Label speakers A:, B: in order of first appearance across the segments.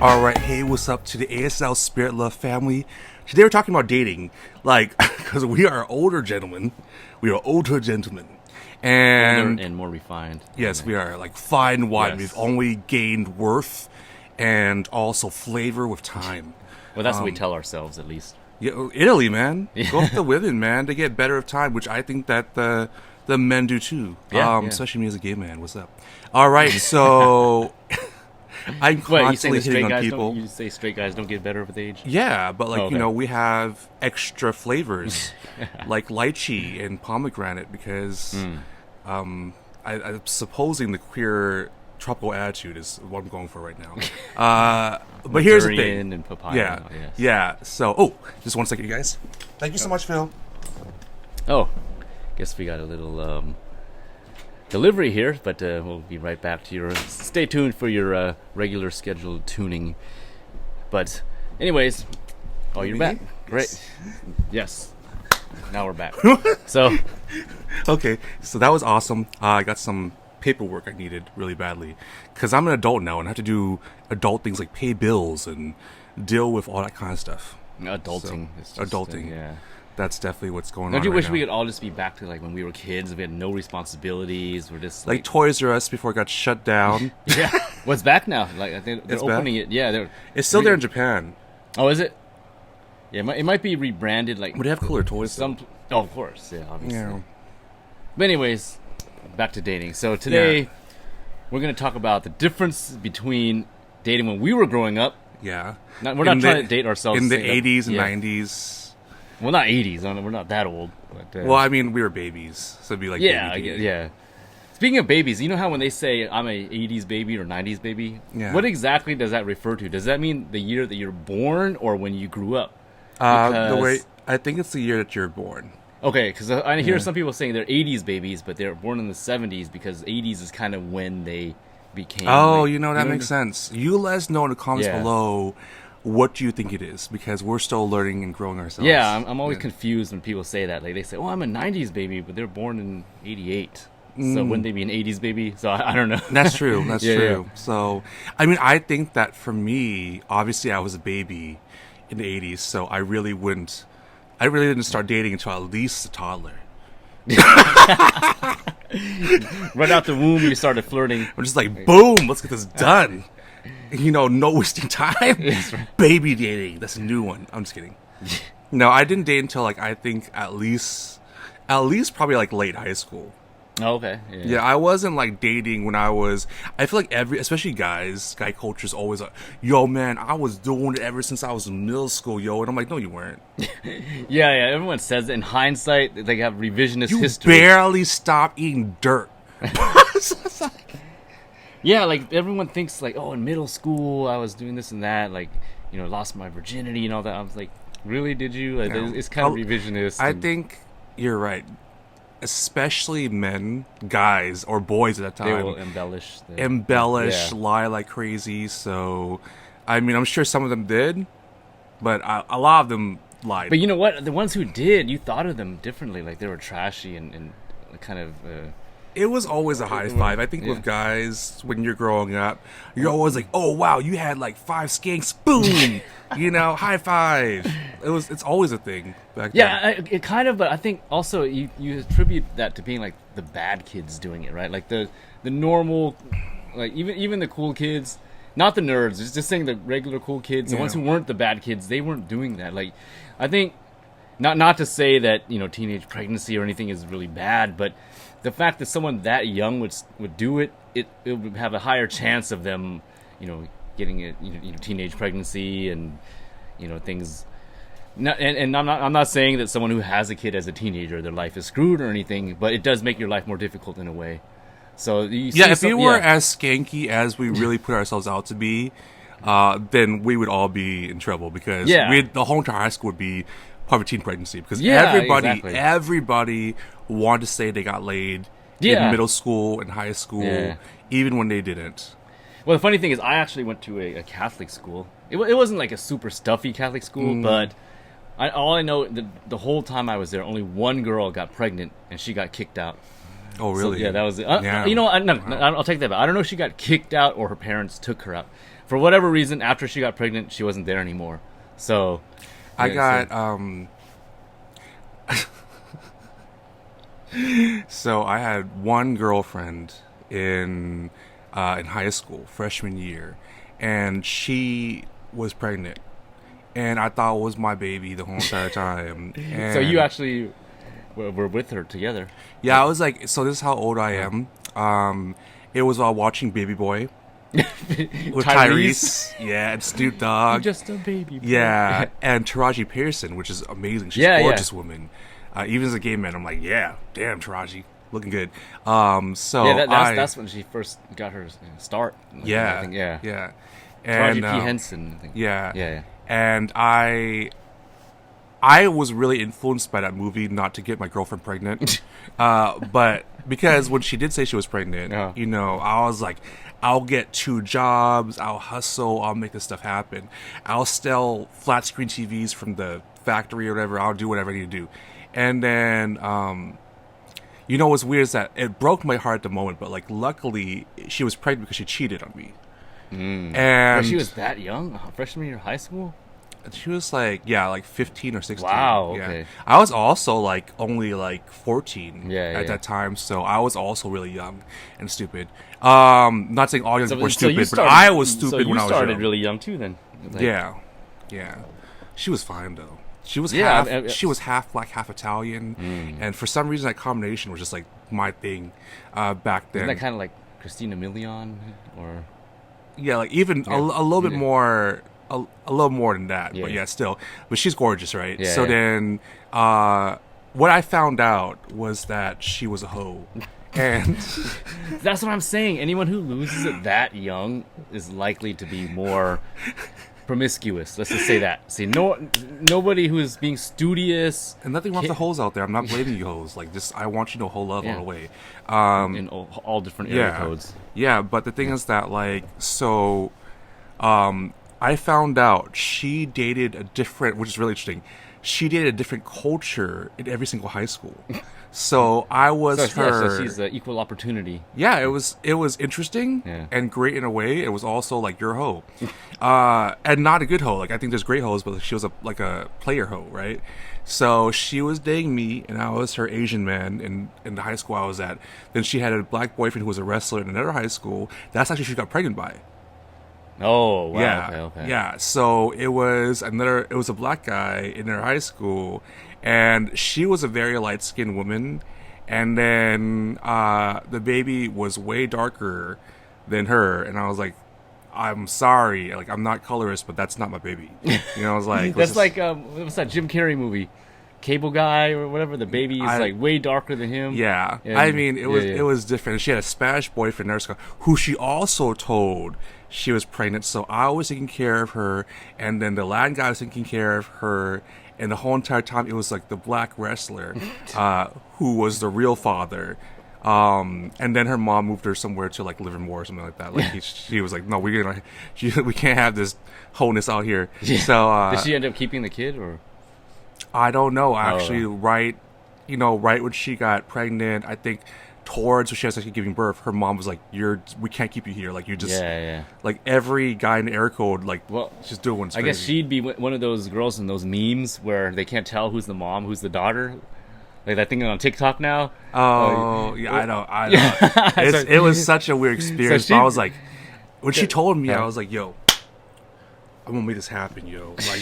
A: All right, hey, what's up to the ASL Spirit Love family? Today we're talking about dating, like, because we are older gentlemen. We are older gentlemen. And
B: older and more refined.
A: Yes, we are, like, fine wine.
B: Yes.
A: We've only gained worth and also flavor with time.
B: Well, that's what we tell ourselves, at least.
A: Yeah, Italy, man. Go with the women, man. They get better with time, which I think that the men do too.
B: Yeah.
A: Especially me as a gay man. What's up? All right, so I'm constantly hitting on people.
B: You say straight guys don't get better with age?
A: Yeah, but like,
B: okay.
A: we have extra flavors like lychee and pomegranate because I'm supposing the queer tropical attitude is what I'm going for right now. But here's the thing.
B: And papaya.
A: Yeah. Yeah. So, just 1 second, you guys. Thank you so much, Phil.
B: Oh, guess we got a little delivery here, but we'll be right back to your. Stay tuned for your regular scheduled tuning. But, anyways, you're back. Great. Yes. Now we're back. So,
A: okay. So that was awesome. I got some paperwork I needed really badly because I'm an adult now and I have to do adult things like pay bills and deal with all that kind of stuff.
B: Adulting.
A: So, adulting.
B: Yeah.
A: That's definitely what's going on.
B: Don't you
A: right
B: wish
A: now.
B: we could all just be back to like when we were kids? We had no responsibilities. We're just
A: like Toys R Us before it got shut down.
B: Yeah. What's back now? Like I think they're opening it. Yeah,
A: it's still there in Japan.
B: Oh, is it? Yeah, it might be rebranded. Like,
A: but they have cooler toys.
B: Oh, of course. Yeah, obviously.
A: Yeah.
B: But anyways, back to dating. So today we're going to talk about the difference between dating when we were growing up.
A: Yeah.
B: We're not trying to date ourselves
A: in the 80s and 90s.
B: Well, not 80s. We're not that old. But,
A: well, I mean, we were babies, so it'd be like
B: yeah. Speaking of babies, you know how when they say I'm a 80s baby or 90s baby, what exactly does that refer to? Does that mean the year that you're born or when you grew up?
A: The way I think it's the year that you're born.
B: Okay, because I hear some people saying they're 80s babies, but they're born in the 70s because 80s is kind of when they became.
A: Oh, that makes sense. You let us know in the comments below what do you think it is, because we're still learning and growing ourselves.
B: Yeah, I'm always confused when people say that. Like they say, "Oh, I'm a 90s baby," but they're born in 88. So wouldn't they be an 80s baby? So I don't know.
A: That's true. That's true.
B: Yeah.
A: So, I mean, I think that for me, obviously I was a baby in the 80s, so I really didn't start dating until at least a toddler.
B: Right out the womb, you started flirting.
A: I'm just like, boom, let's get this done. No wasting time.
B: Right.
A: Baby dating. That's a new one. I'm just kidding. No, I didn't date until like I think at least probably like late high school.
B: Oh, okay.
A: Yeah, I wasn't like dating when I feel like especially guy culture is always like, yo man, I was doing it ever since I was in middle school, yo. And I'm like, no, you weren't.
B: Yeah, everyone says it. In hindsight, they have revisionist history.
A: You barely stopped eating dirt.
B: Yeah, like everyone thinks like, oh, in middle school I was doing this and that, like, lost my virginity and all that. I was like, really, did you? Like, it's kind of revisionist.
A: I think you're right. Especially men, guys, or boys at that time.
B: They will embellish.
A: Lie like crazy. So, I mean, I'm sure some of them did, but a lot of them lied.
B: But you know what? The ones who did, you thought of them differently. Like they were trashy and kind of...
A: It was always a high five. I think with guys, when you're growing up, you're always like, oh, wow, you had like 5 skanks, boom, high five. It's always a thing back then.
B: Yeah, it kind of, but I think also you attribute that to being like the bad kids doing it, right? Like the normal, like even the cool kids, not the nerds, just saying the regular cool kids, the ones who weren't the bad kids, they weren't doing that. Like, I think, not to say that, teenage pregnancy or anything is really bad, but the fact that someone that young would do it would have a higher chance of them, getting a teenage pregnancy and things. And I'm not saying that someone who has a kid as a teenager, their life is screwed or anything, but it does make your life more difficult in a way. So
A: if we were as skanky as we really put ourselves out to be, then we would all be in trouble because the whole entire high school would be probably teen pregnancy because everybody wanted to say they got laid in middle school and high school, even when they didn't.
B: Well, the funny thing is, I actually went to a Catholic school. It wasn't like a super stuffy Catholic school, but all I know, the whole time I was there, only one girl got pregnant, and she got kicked out.
A: Oh, really?
B: So, yeah, that was it. You know, I'll take that back. I don't know if she got kicked out or her parents took her out. For whatever reason, after she got pregnant, she wasn't there anymore. So
A: I got so I had one girlfriend in high school, freshman year, and she was pregnant, and I thought it was my baby the whole entire time. And
B: so you actually were with her together?
A: Yeah, I was like, so this is how old I am. It was while watching Baby Boy with Tyrese, yeah, and Snoop Dogg.
B: You're just a baby boy.
A: Yeah, and Taraji Pearson, which is amazing. She's a gorgeous woman. Even as a gay man, I'm like, yeah, damn, Taraji, looking good. So
B: yeah, that's when she first got her start.
A: Yeah,
B: I think, yeah.
A: And,
B: Taraji P. Henson, I think.
A: Yeah. And I was really influenced by that movie not to get my girlfriend pregnant, but because when she did say she was pregnant, you know, I was like, I'll get 2 jobs, I'll hustle, I'll make this stuff happen, I'll sell flat screen TVs from the factory or whatever, I'll do whatever I need to do. And then, you know what's weird is that it broke my heart at the moment, but like luckily she was pregnant because she cheated on me. And
B: she was that young, freshman year of high school.
A: She was like 15 or 16.
B: Wow. Okay.
A: Yeah. I was also like only like 14 at that time, so I was also really young and stupid. Not saying all young people were stupid, but I was stupid when I was young.
B: You started really young too, then.
A: Like, yeah. She was fine though. She was half black, half Italian, and for some reason that combination was just like my thing back then.
B: Isn't that kind of like Christina Milian, or?
A: Yeah, like even a little bit more. A little more than that, but yeah, still. But she's gorgeous, right?
B: Yeah,
A: so then, what I found out was that she was a hoe, and
B: that's what I'm saying. Anyone who loses it that young is likely to be more promiscuous. Let's just say that. See, nobody who is being studious.
A: And nothing wrong with the hoes out there. I'm not blaming you hoes. Like, just I want you to know whole love all the way.
B: In all different area codes.
A: Yeah, but the thing is that like so, I found out she dated a different, which is really interesting. She dated a different culture in every single high school. So I was her.
B: So she's equal opportunity.
A: Yeah, it was interesting and great in a way. It was also like your hoe, and not a good hoe. Like I think there's great hoes, but she was a player hoe, right? So she was dating me, and I was her Asian man in the high school I was at. Then she had a black boyfriend who was a wrestler in another high school. That's actually she got pregnant by.
B: Oh, wow.
A: Yeah.
B: Okay.
A: Yeah. So it was a black guy in their high school, and she was a very light-skinned woman, and then the baby was way darker than her, and I was like, I'm sorry, like I'm not colorist, but that's not my baby. You know, I was like,
B: that's like what's that Jim Carrey movie? Cable Guy or whatever. The baby is like way darker than him.
A: Yeah, I mean it was different. She had a Spanish boyfriend, who she also told she was pregnant. So I was taking care of her, and then the Latin guy was taking care of her, and the whole entire time it was like the black wrestler who was the real father. And then her mom moved her somewhere to like Livermore or something like that. Like she was like, no, we can't have this wholeness out here. Yeah. So
B: did she end up keeping the kid or?
A: I don't know. Actually, right when she got pregnant, I think towards when she was actually giving birth, her mom was like, we can't keep you here. Like you just like every guy in the air code, like just doing.
B: I guess she'd be one of those girls in those memes where they can't tell who's the mom, who's the daughter. Like that thing on TikTok now.
A: Oh, yeah, I know. It was such a weird experience. So I was like, when she told me, I was like, yo, I'm gonna make this happen, yo. Like,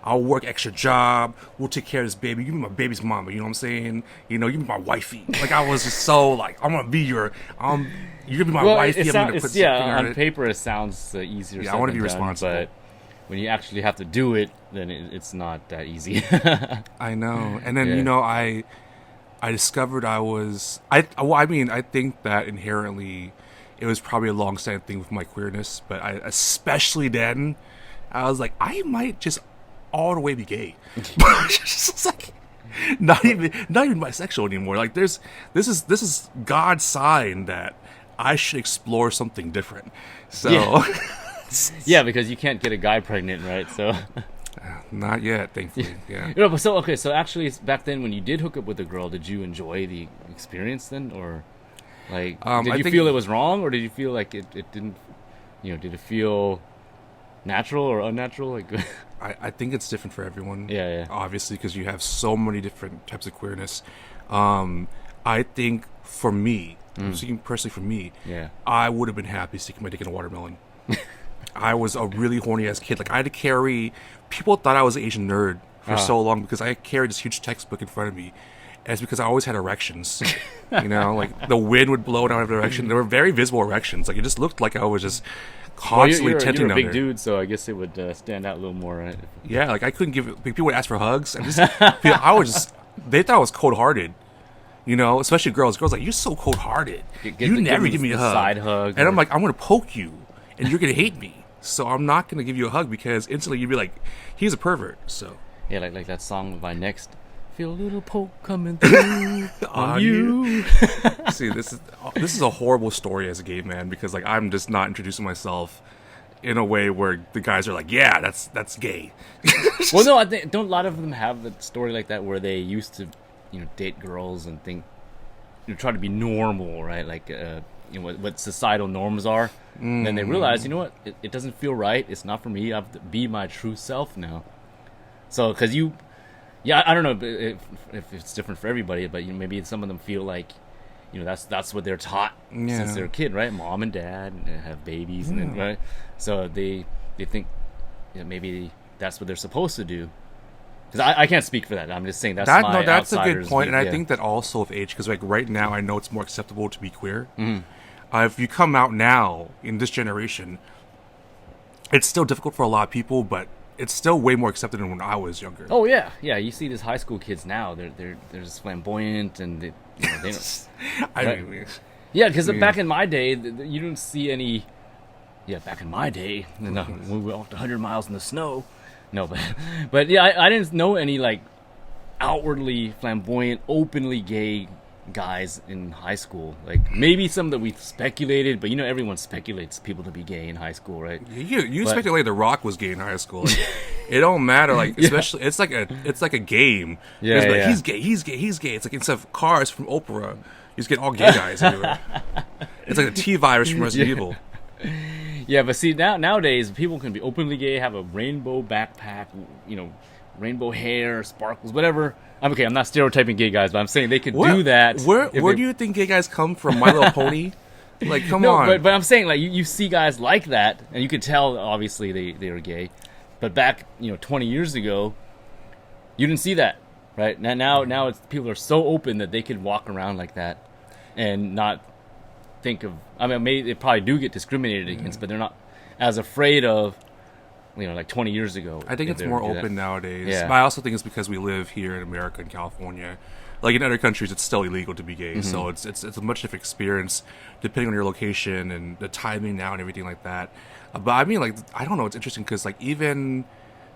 A: I'll work extra job. We'll take care of this baby. You be my baby's mama. You know what I'm saying? You be my wifey. Like I was just so like, I'm gonna be you're gonna be my wifey.
B: On paper it sounds easier.
A: Yeah, I want to be responsible.
B: But when you actually have to do it, then it's not that easy.
A: I know. And then I discovered I think that inherently it was probably a long-standing thing with my queerness, but especially then, I was like, I might just all the way be gay. It's like not even bisexual anymore. Like this is God's sign that I should explore something different. So
B: yeah, because you can't get a guy pregnant, right? So
A: not yet, thankfully. Yeah.
B: So actually, back then when you did hook up with a girl, did you enjoy the experience then, or like did you feel it was wrong, or did you feel like it didn't, did it feel natural or unnatural? Like
A: I think it's different for everyone.
B: Yeah.
A: Obviously, because you have so many different types of queerness. I think for me, speaking personally for me, I would have been happy sticking my dick in a watermelon. I was a really horny ass kid. Like I had to carry. People thought I was an Asian nerd for so long because I carried this huge textbook in front of me. And it's because I always had erections. Like the wind would blow and I would have an erection. They were very visible erections. Like it just looked like I was just constantly tenting
B: you're a big
A: there.
B: Dude, so I guess it would stand out a little more, right?
A: Yeah, like I couldn't give. People would ask for hugs. They thought I was cold hearted. Especially girls. Girls like, you're so cold hearted. You never give me a hug.
B: Side hug.
A: And I'm like, I'm gonna poke you, and you're gonna hate me. So I'm not gonna give you a hug because instantly you'd be like, he's a pervert. So
B: yeah, like that song by Next. Feel a little poke coming through on you.
A: See, this is a horrible story as a gay man because like I'm just not introducing myself in a way where the guys are like, yeah, that's gay.
B: Well, no, I think don't a lot of them have a story like that where they used to, date girls and think, try to be normal, right? Like, what societal norms are. And then they realize, you know what? It doesn't feel right. It's not for me. I have to be my true self now. So, because I don't know if it's different for everybody, but maybe some of them feel like, that's what they're taught since they're a kid, right? Mom and dad have babies, and then, right? So they think maybe that's what they're supposed to do. Because I can't speak for that. I'm just saying that's
A: a good point, and I think that also with age, because like right now I know it's more acceptable to be queer. If you come out now in this generation, it's still difficult for a lot of people, but it's still way more accepted than when I was younger.
B: Oh yeah. You see these high school kids now; they're just flamboyant, and they don't. Yeah, because back in my day, you didn't see any. Yeah, back in my day, when we walked 100 miles in the snow. No, but yeah, I didn't know any like outwardly flamboyant, openly gay guys in high school. Like maybe some that we speculated, but everyone speculates people to be gay in high school, right?
A: You speculated The Rock was gay in high school. Like, it don't matter. Like especially, it's like a game.
B: Yeah,
A: like, he's gay. It's like instead of Cars from Oprah, you just get all gay guys everywhere. It's like a T virus from Resident Evil.
B: Yeah, but see nowadays people can be openly gay, have a rainbow backpack, rainbow hair, sparkles, whatever. I'm not stereotyping gay guys, but I'm saying they could do that.
A: Where do you think gay guys come from? My Little Pony? Like, come on.
B: But I'm saying like you see guys like that, and you could tell obviously they were gay. But back 20 years ago, you didn't see that, right? Now people are so open that they could walk around like that, and not think of. Maybe they probably do get discriminated against, but they're not as afraid of. Like 20 years ago.
A: I think it's more open nowadays.
B: Yeah.
A: But I also think it's because we live here in America and California. Like in other countries, it's still illegal to be gay. So it's a much different experience depending on your location and the timing now and everything like that. But I mean, like, I don't know. It's interesting because like even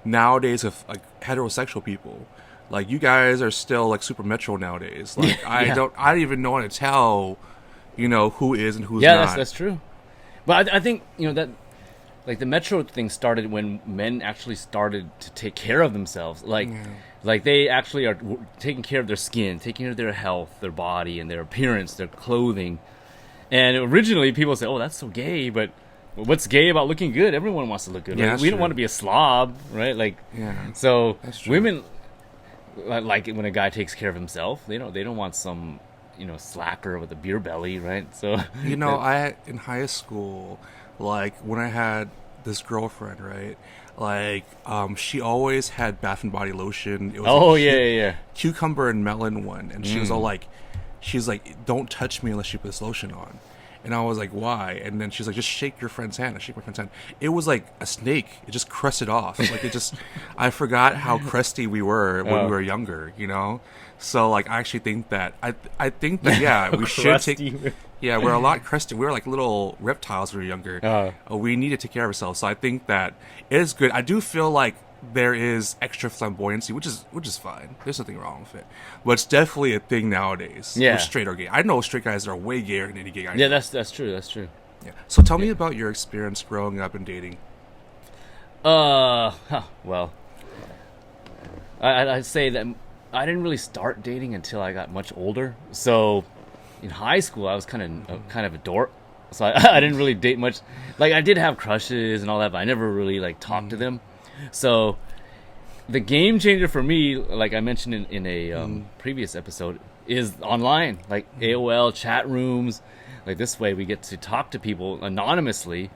A: nowadays with like heterosexual people, like you guys are still like super metro nowadays. Like I don't even know how to tell, who is and who's not.
B: Yeah, that's true. But I think that. Like the metro thing started when men actually started to take care of themselves. Like they actually are taking care of their skin, taking care of their health, their body, and their appearance, their clothing. And originally people say, "Oh, that's so gay," but what's gay about looking good? Everyone wants to look good.
A: Yeah,
B: right? We don't want to be a slob, right? Like, so women like it when a guy takes care of himself. They don't want some slacker with a beer belly, right? So
A: I in high school. Like, when I had this girlfriend, right, like, she always had Bath and Body lotion. It was cucumber and melon one. And she was all like, don't touch me unless you put this lotion on. And I was like, why? And then she's like, just shake your friend's hand. I shake my friend's hand. It was like a snake. It just crusted off. Like, I forgot how crusty we were when we were younger, So, like, I actually think that, I think that, we should take... Yeah, we're a lot crusty. We were like little reptiles when we were younger. We need to take care of ourselves. So I think that it is good. I do feel like there is extra flamboyancy, which is fine. There's nothing wrong with it. But it's definitely a thing nowadays.
B: Yeah.
A: With straight or gay. I know straight guys are way gayer than any gay guy.
B: Yeah, that's true.
A: Yeah. So tell me about your experience growing up and dating.
B: Well, I'd say that I didn't really start dating until I got much older. So in high school, I was kind of a dork. So I didn't really date much. Like, I did have crushes and all that, but I never really like talked to them. So the game changer for me, like I mentioned in a previous episode, is online, like AOL chat rooms. Like, this way we get to talk to people anonymously.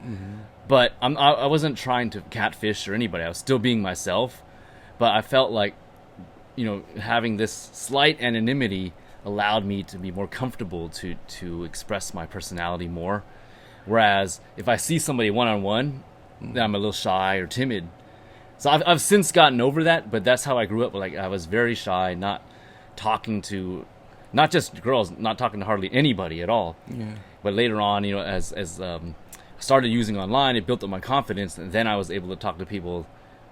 B: But I wasn't trying to catfish or anybody. I was still being myself. But I felt like, having this slight anonymity allowed me to be more comfortable to express my personality more. Whereas if I see somebody one-on-one, then I'm a little shy or timid. So I've since gotten over that, but that's how I grew up. Like, I was very shy, not talking to, not just girls, not talking to hardly anybody at all.
A: Yeah.
B: But later on, as I started using online, it built up my confidence, and then I was able to talk to people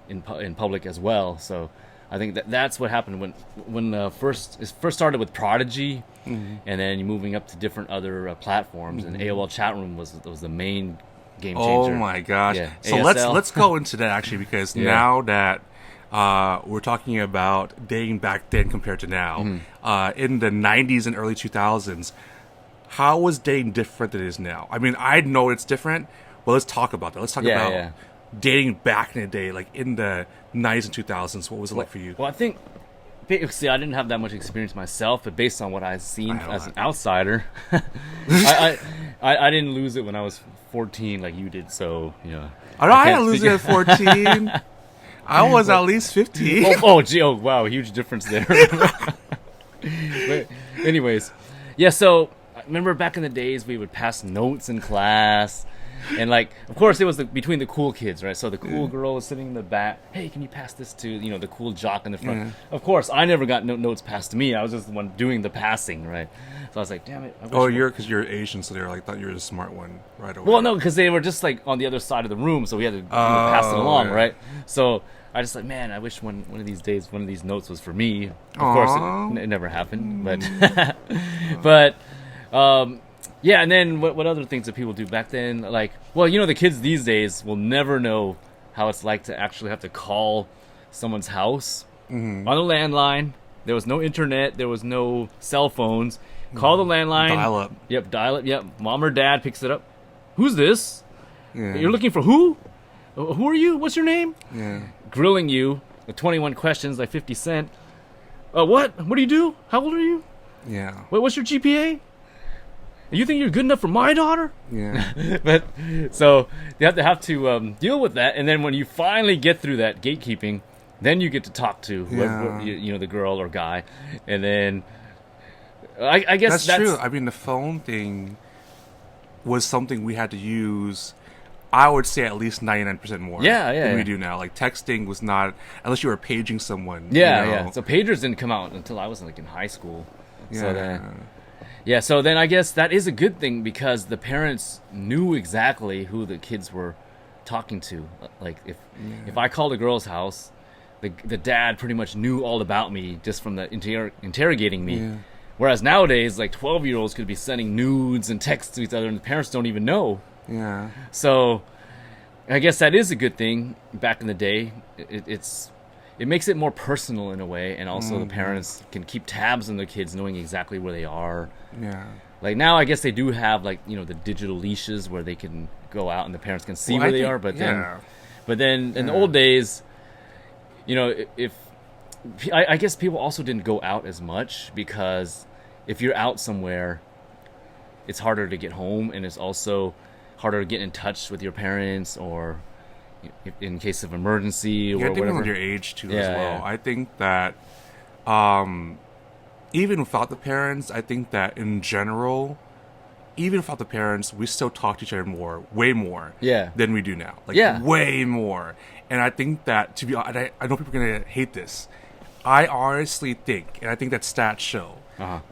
B: in public as well. So I think that's what happened when it first started with Prodigy, and then moving up to different other platforms. And AOL chat room was the main game changer.
A: Oh my gosh!
B: Yeah.
A: So
B: ASL.
A: let's go into that actually, because now that we're talking about dating back then compared to now, in the 90s and early 2000s, how was dating different than it is now? I mean, I know it's different, but let's talk about that. Let's talk about dating back in the day, like in the 90s and 2000s. What was it like for you?
B: Well, I think, see, I didn't have that much experience myself, but based on what I've seen as an outsider, I didn't lose it when I was 14 like you did. So
A: I didn't lose it at 14. I was at least 15.
B: Oh, wow, huge difference there. But anyways, so I remember back in the days we would pass notes in class. And, like, of course, it was between the cool kids, right? So the cool girl was sitting in the back. Hey, can you pass this to, the cool jock in the front? Of course, I never got notes passed to me. I was just the one doing the passing, right? So I was like, damn it.
A: Because you're Asian, so they were like, thought you were the smart one right away.
B: Well, no, because they were just, like, on the other side of the room, so we had to pass it along, right? So I just like, man, I wish one of these days one of these notes was for me. Of course, it never happened, but yeah, and then what other things that people do back then? Like, well, the kids these days will never know how it's like to actually have to call someone's house on a landline. There was no internet. There was no cell phones. Call the landline.
A: Dial up.
B: Yep, dial up. Yep, mom or dad picks it up. Who's this? Yeah. You're looking for who? Who are you? What's your name?
A: Yeah.
B: Grilling you with 21 questions, like 50 Cent. What? What do you do? How old are you?
A: Yeah.
B: What's your GPA? You think you're good enough for my daughter?
A: Yeah.
B: But so you have to deal with that, and then when you finally get through that gatekeeping, then you get to talk to whoever, the girl or guy, and then I guess that's
A: true. I mean, the phone thing was something we had to use. I would say at least 99% more. Than we do now. Like, texting was not, unless you were paging someone.
B: Yeah. So pagers didn't come out until I was in high school. So then I guess that is a good thing, because the parents knew exactly who the kids were talking to. Like, if I called a girl's house, the dad pretty much knew all about me just from the interrogating me. Yeah. Whereas nowadays, like, 12-year-olds could be sending nudes and texts to each other, and the parents don't even know.
A: Yeah.
B: So I guess that is a good thing back in the day. It makes it more personal in a way, and also the parents can keep tabs on their kids, knowing exactly where they are.
A: Yeah.
B: Like, now I guess they do have, like, the digital leashes where they can go out and the parents can see where they are. But then in the old days, if I guess people also didn't go out as much, because if you're out somewhere, it's harder to get home, and it's also harder to get in touch with your parents, or in case of emergency, or whatever.
A: Depending on your age too, as well. Yeah. I think that even without the parents, I think that in general, even without the parents, we still talk to each other way more than we do now. Like, way more. And I think that, to be honest, I know people are gonna hate this. I honestly think, and I think that stats show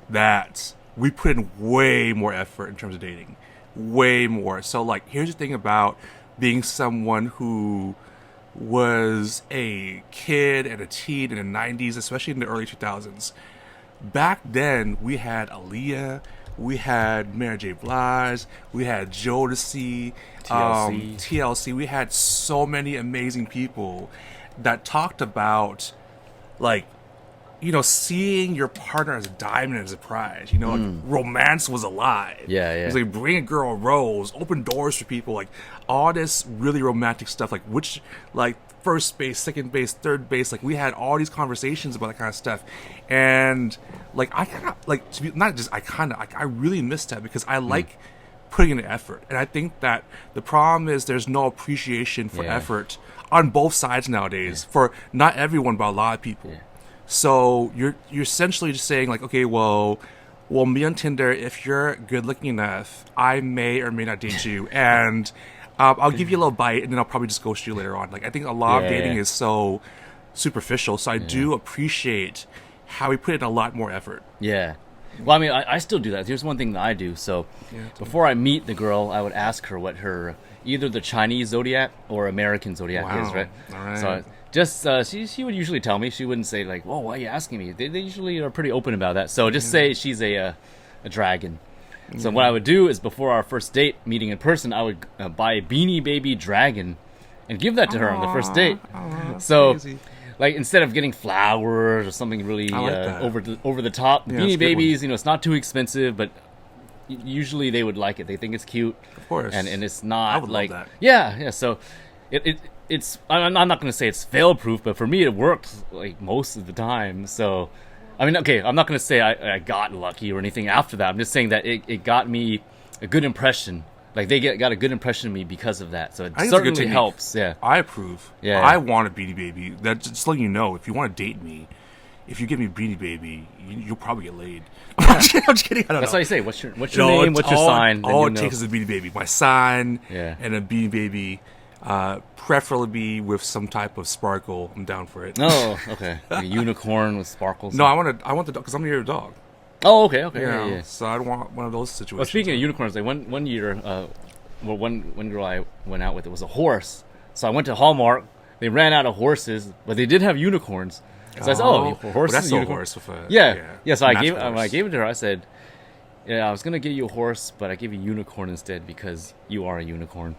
A: that we put in way more effort in terms of dating. Way more. So, like, here's the thing about being someone who was a kid and a teen in the 90s, especially in the early 2000s. Back then, we had Aaliyah, we had Mary J. Blige, we had Jodeci, TLC. We had so many amazing people that talked about, like, seeing your partner as a diamond as a prize, like romance was alive.
B: Yeah.
A: It was like bring a girl a rose, open doors for people, like all this really romantic stuff, like which, like first base, second base, third base, like we had all these conversations about that kind of stuff. And like I kind of like to be not just I really miss that because I like putting in the effort. And I think that the problem is there's no appreciation for effort on both sides nowadays, for not everyone but a lot of people. So you're essentially just saying like, okay, well, me on Tinder, if you're good looking enough, I may or may not date you, and I'll give you a little bite, and then I'll probably just ghost you later on. Like I think a lot of dating is so superficial. So I do appreciate how we put in a lot more effort.
B: Yeah. Well, I mean, I still do that. Here's one thing that I do. So before I meet the girl, I would ask her what her either the Chinese zodiac or American zodiac is, right?
A: All right.
B: So just she would usually tell me. She wouldn't say like, "Whoa, why are you asking me?" They usually are pretty open about that. So just say she's a dragon. So what I would do is before our first date meeting in person, I would buy a Beanie Baby dragon and give that to her on the first date. So
A: crazy.
B: like instead of getting flowers or something really
A: like
B: over the top, Beanie Babies,
A: one.
B: It's not too expensive, but usually they would like it. They think it's cute,
A: of course,
B: and it's not
A: I would
B: like
A: love that.
B: Yeah. So it's I'm not going to say it's fail proof, but for me it works like most of the time. So I mean, okay, I'm not going to say I got lucky or anything after that. I'm just saying that it got me a good impression. Like they got a good impression of me because of that. So it certainly helps. Yeah,
A: I approve.
B: Yeah,
A: I want a Beanie Baby. That's just letting you know, if you want to date me, if you give me a Beanie Baby, you'll probably get laid. I'm just kidding. I don't
B: That's
A: know.
B: how you say. What's your name? What's your sign?
A: All it takes is a Beanie Baby. My sign and a Beanie Baby. Preferably with some type of sparkle. I'm down for it.
B: Oh, okay. Like a unicorn with sparkles.
A: No, I want the dog because I'm your dog.
B: Oh, okay. Yeah.
A: So I want one of those situations.
B: Well, speaking of unicorns, like one year, one girl I went out with, it was a horse. So I went to Hallmark. They ran out of horses, but they did have unicorns. So I said, horses.
A: Well, that's
B: a
A: a horse with a
B: yeah. So I gave it to her. I said, I was gonna give you a horse, but I gave you a unicorn instead because you are a unicorn.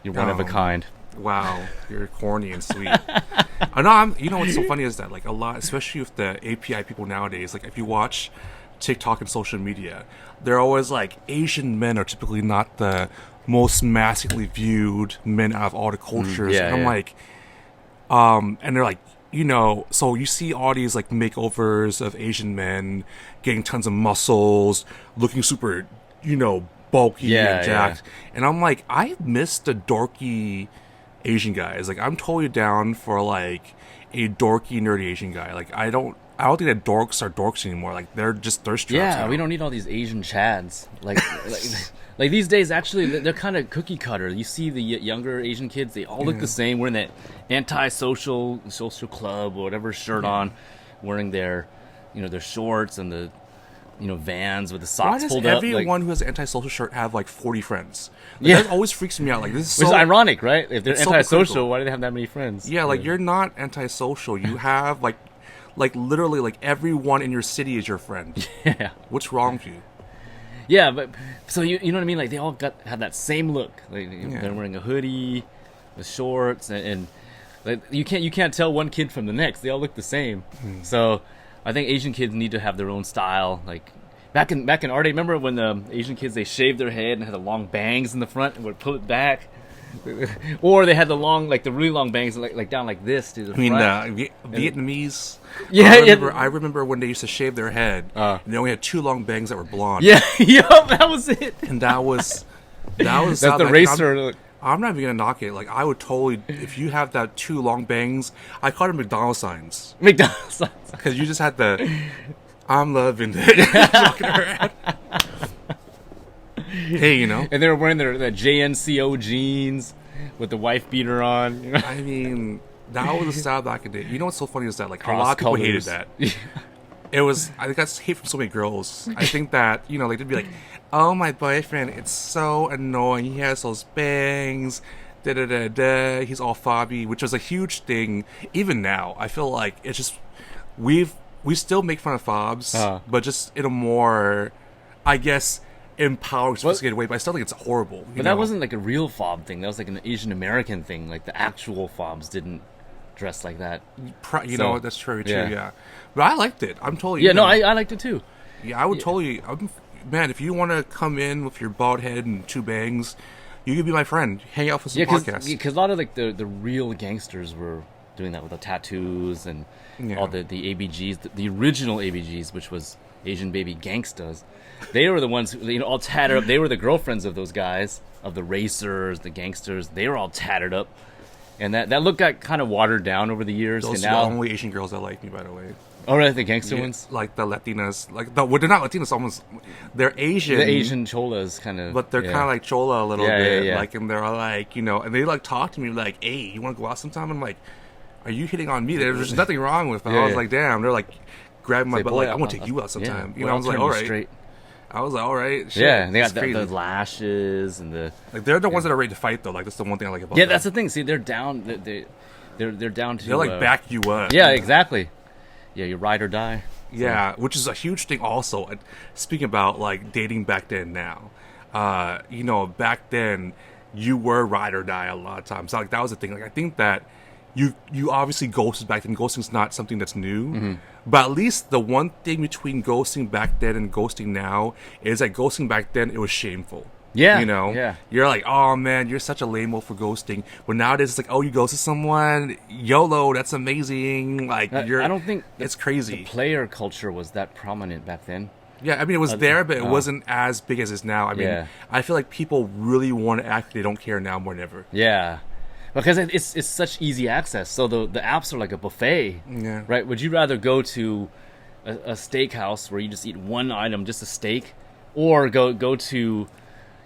B: You're one of a kind.
A: Wow, you're corny and sweet. I know. You know what's so funny is that like a lot, especially with the API people nowadays. Like if you watch TikTok and social media, they're always like Asian men are typically not the most masculinely viewed men out of all the cultures. And I'm like, and they're like, so you see all these like makeovers of Asian men getting tons of muscles, looking super, bulky and jacked. And I'm like, I miss the dorky Asian guys. Like I'm totally down for like a dorky, nerdy Asian guy. Like I don't think that dorks are dorks anymore. Like they're just thirst traps.
B: Yeah, we don't need all these Asian chads. Like these days, actually, they're kind of cookie cutter. You see the younger Asian kids; they all look the same, wearing that anti-social social club or whatever shirt on, wearing their, their shorts and the, Vans with the socks pulled up.
A: Why does everyone who has an anti-social shirt have like 40 friends? That always freaks me out. Like this is
B: It's ironic, right? If they're anti-social, why do they have that many friends?
A: Yeah, like you're not anti-social. You have like literally like everyone in your city is your friend.
B: Yeah.
A: What's wrong with you?
B: Yeah, but so you know what I mean? Like they all have that same look. Like they're wearing a hoodie, the shorts, and like you can't tell one kid from the next. They all look the same. So I think Asian kids need to have their own style. Like back in our day, remember when the Asian kids, they shaved their head and had the long bangs in the front and would pull it back, or they had the really long bangs like down like this to the front.
A: Vietnamese.
B: Yeah,
A: I remember when they used to shave their head. And they only had two long bangs that were blonde.
B: Yeah, that was it.
A: And that was
B: that's the racer.
A: I'm not even gonna knock it. Like I would totally, if you have that two long bangs, I call them McDonald's signs.
B: McDonald's signs.
A: Because you just had the, I'm loving it. Walking around. Hey,
B: And they were wearing their JNCO jeans with the wife beater on.
A: I mean, that was the style back in the day. You know what's so funny is that like
B: Cross
A: a lot of people
B: colors.
A: hated that. It was, I got hate from so many girls. I think that, like they'd be like, oh, my boyfriend, it's so annoying. He has those bangs, he's all fobby, which was a huge thing. Even now, I feel like it's just, we still make fun of fobs, but just in a more, I guess, empowering, sophisticated way. But I still think it's horrible.
B: But that wasn't like a real fob thing. That was like an Asian American thing. Like the actual fobs didn't dressed like that.
A: You know, that's true too. Yeah, but I liked it. I'm totally.
B: Yeah, no, I liked it too.
A: Yeah, I would totally. Man, if you want to come in with your bald head and 2 bangs, you could be my friend. Hang out for some podcasts.
B: Because a lot of like the real gangsters were doing that with the tattoos and all the ABGs, the original ABGs, which was Asian Baby Gangstas. They were the ones who, all tattered up. They were the girlfriends of those guys, of the racers, the gangsters. They were all tattered up. And that look got kind of watered down over the years.
A: Those are the only Asian girls that like me, by the way.
B: Oh, really? The gangster ones?
A: Like the Latinas. Well, they're not Latinas, almost. They're Asian.
B: The Asian cholas, kind of.
A: But they're kind of like chola a little bit. Yeah. Like, and they're all like, and they like talk to me like, hey, you want to go out sometime? I'm like, are you hitting on me? There's nothing wrong with them. I was like, damn. They're like grabbing my butt like, I want to take you out sometime. I was like, all right. Straight. I was like, all right. Shit,
B: yeah, they got the lashes and the.
A: Like, they're the ones that are ready to fight, though. Like, that's the one thing I like about them.
B: Yeah, that's the thing. See, they're down. They're down to.
A: They'll like back you up.
B: Yeah, exactly. Yeah, you ride or die.
A: Yeah, which is a huge thing. Also, speaking about like dating back then, now, back then you were ride or die a lot of times. So, like, that was the thing. Like, I think that you obviously ghosted back then. Ghosting's not something that's new, but at least the one thing between ghosting back then and ghosting now is that ghosting back then, it was shameful.
B: Yeah,
A: You're like, oh man, you're such a lame-o for ghosting. But nowadays it's like, oh, you ghosted someone, YOLO, that's amazing. Like,
B: I don't think
A: it's crazy.
B: The player culture was that prominent back then.
A: Yeah, I mean, it was there, but it wasn't as big as it is now. I mean, I feel like people really want to act like they don't care now more than ever.
B: Yeah, because it's such easy access. So the apps are like a buffet, right? Would you rather go to a steakhouse where you just eat one item, just a steak, or go to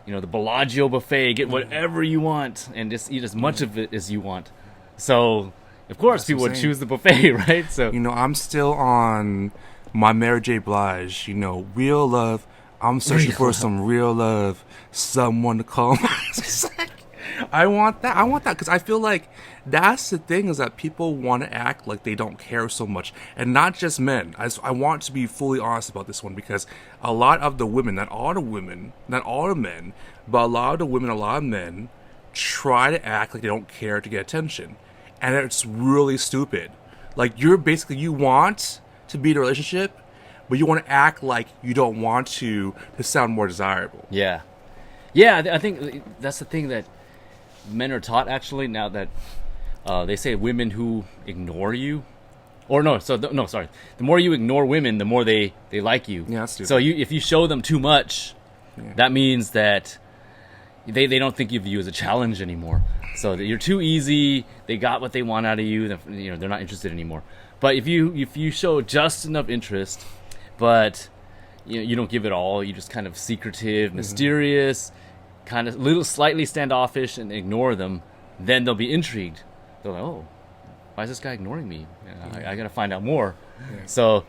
B: the Bellagio buffet, get whatever you want, and just eat as much of it as you want? So, of course, people would choose the buffet, right? So,
A: I'm still on my Mary J. Blige, real love. I'm searching for some real love, someone to call. I want that because I feel like that's the thing, is that people want to act like they don't care so much, and not just men. I want to be fully honest about this one, because a lot of the women, not all the women, not all the men, but a lot of the women, a lot of men try to act like they don't care to get attention, and it's really stupid. Like, you want to be in a relationship, but you want to act like you don't want to sound more desirable.
B: Yeah, I think that's the thing that men are taught, actually, now that they say women who ignore you, the more you ignore women, the more they like you.
A: Yeah, that's stupid.
B: So if you show them too much, that means that they don't think of you as a challenge anymore. So that you're too easy, they got what they want out of you, they're not interested anymore. But if you show just enough interest, but you don't give it all, you just kind of secretive, mysterious, kind of slightly standoffish, and ignore them, then they'll be intrigued. They're like, oh, why is this guy ignoring me? I got to find out more. Yeah. So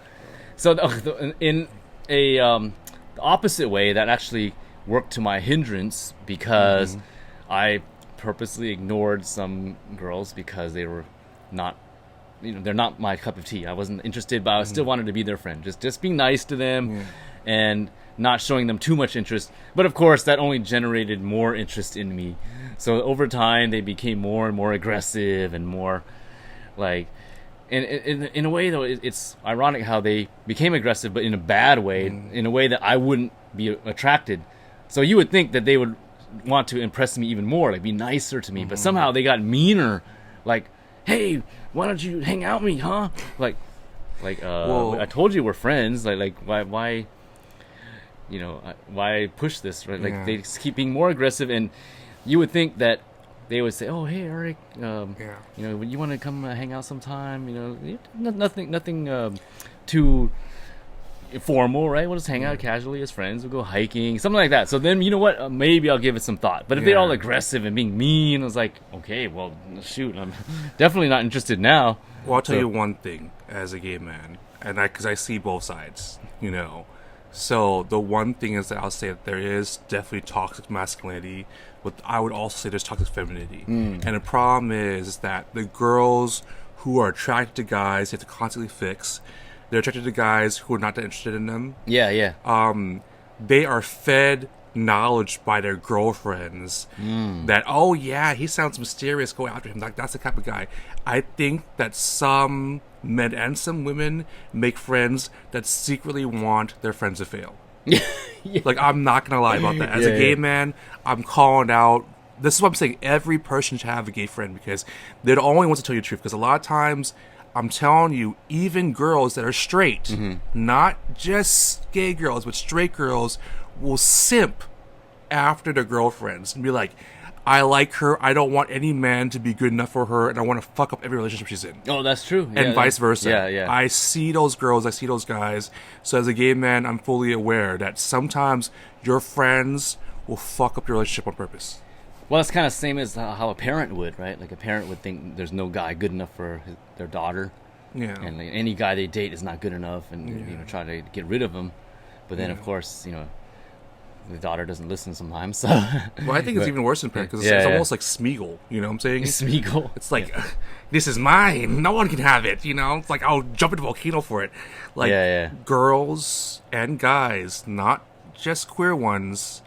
B: in a the opposite way, that actually worked to my hindrance, because I purposely ignored some girls because they were not, they're not my cup of tea. I wasn't interested, but I still wanted to be their friend. Just being nice to them and not showing them too much interest. But of course, that only generated more interest in me. So over time, they became more and more aggressive and more like, in a way though, it's ironic how they became aggressive, but in a bad way, in a way that I wouldn't be attracted. So you would think that they would want to impress me even more, like be nicer to me, but somehow they got meaner. Like, hey, why don't you hang out with me, huh? Like, I told you we're friends. Like, why? Why push this? Right? Like, they just keep being more aggressive, and you would think that they would say, "Oh, hey, Eric, you want to come hang out sometime? Nothing too formal, right? We'll just hang out casually as friends. We'll go hiking, something like that." So then, you know what? Maybe I'll give it some thought. But if they're all aggressive and being mean, I was like, okay, well, shoot, I'm definitely not interested now.
A: Well, I'll tell you one thing as a gay man, and because I see both sides, So the one thing is that I'll say that there is definitely toxic masculinity, but I would also say there's toxic femininity. And the problem is that the girls who are attracted to guys, they have to constantly fix. They're attracted to guys who are not that interested in them.
B: Yeah.
A: They are fed acknowledged by their girlfriends that, oh yeah, he sounds mysterious, go after him, like that's the type of guy. I think that some men and some women make friends that secretly want their friends to fail. Yeah. Like, I'm not gonna lie about that. As a gay man, I'm calling out. This is what I'm saying. Every person should have a gay friend, because they're the only ones to tell you the truth. Because a lot of times, I'm telling you, even girls that are straight, not just gay girls, but straight girls, will simp after their girlfriends and be like, I like her, I don't want any man to be good enough for her, and I want to fuck up every relationship she's in.
B: Oh, that's true.
A: And vice versa.
B: Yeah.
A: I see those girls, I see those guys. So as a gay man, I'm fully aware that sometimes your friends will fuck up your relationship on purpose.
B: Well, it's kind of the same as how a parent would, right? Like, a parent would think there's no guy good enough for their daughter. Yeah. And like, any guy they date is not good enough, and try to get rid of him. But then, of course, the daughter doesn't listen sometimes. So.
A: Well, I think it's even worse than parent, because it's almost like Smeagol. You know what I'm saying?
B: Smeagol.
A: It's like, this is mine. No one can have it. It's like, I'll jump into a volcano for it. Like, girls and guys, not just queer ones,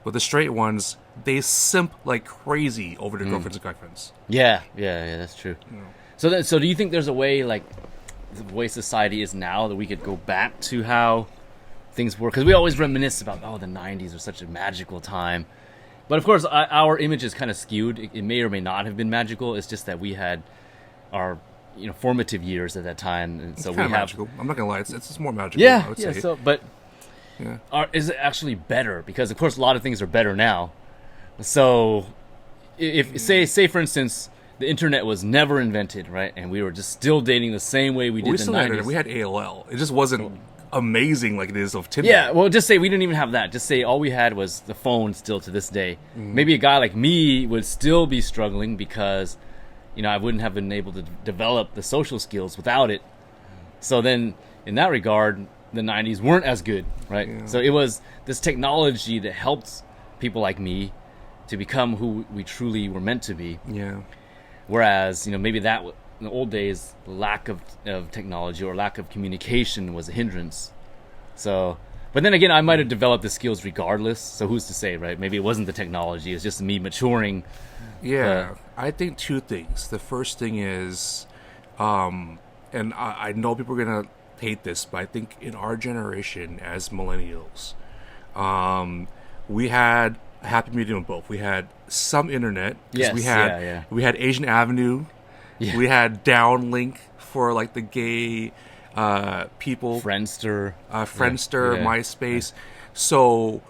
A: but the straight ones, they simp like crazy over their girlfriends and guy friends.
B: Yeah, that's true. Yeah. So do you think there's a way, like, the way society is now, that we could go back to how things were? Because we always reminisce about, the 90s were such a magical time. But of course, our image is kind of skewed. It may or may not have been magical. It's just that we had our formative years at that time. And so
A: it's kind of magical. I'm not going to lie. It's just more magical,
B: I
A: would say.
B: So, but is it actually better? Because, of course, a lot of things are better now. So, if say for instance, the internet was never invented, right, and we were just still dating the same way we did in the 90s.
A: We had AOL. It just wasn't amazing like it is of Tinder.
B: Yeah, well, just say we didn't even have that. Just say all we had was the phone still to this day. Maybe a guy like me would still be struggling because, I wouldn't have been able to develop the social skills without it. So then, in that regard, the 90s weren't as good, right? Yeah. So it was this technology that helped people like me to become who we truly were meant to be.
A: Yeah.
B: Whereas, maybe that in the old days, lack of technology or lack of communication was a hindrance. So, but then again, I might have developed the skills regardless. So who's to say, right? Maybe it wasn't the technology; it's just me maturing.
A: Yeah, I think two things. The first thing is, and I know people are gonna hate this, but I think in our generation as millennials, we had a happy medium of both. We had some internet.
B: Yes,
A: we had Asian Avenue. Yeah. We had Downlink for like the gay people.
B: Friendster,
A: MySpace. So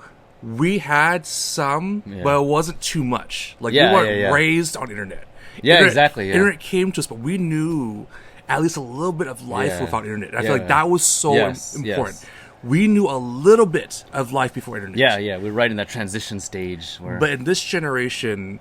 A: we had some, but it wasn't too much. Like, we weren't raised on internet.
B: Exactly.
A: Internet came to us, but we knew at least a little bit of life without internet. I feel like that was so important. Yes. We knew a little bit of life before internet.
B: Yeah, we're right in that transition stage.
A: But in this generation,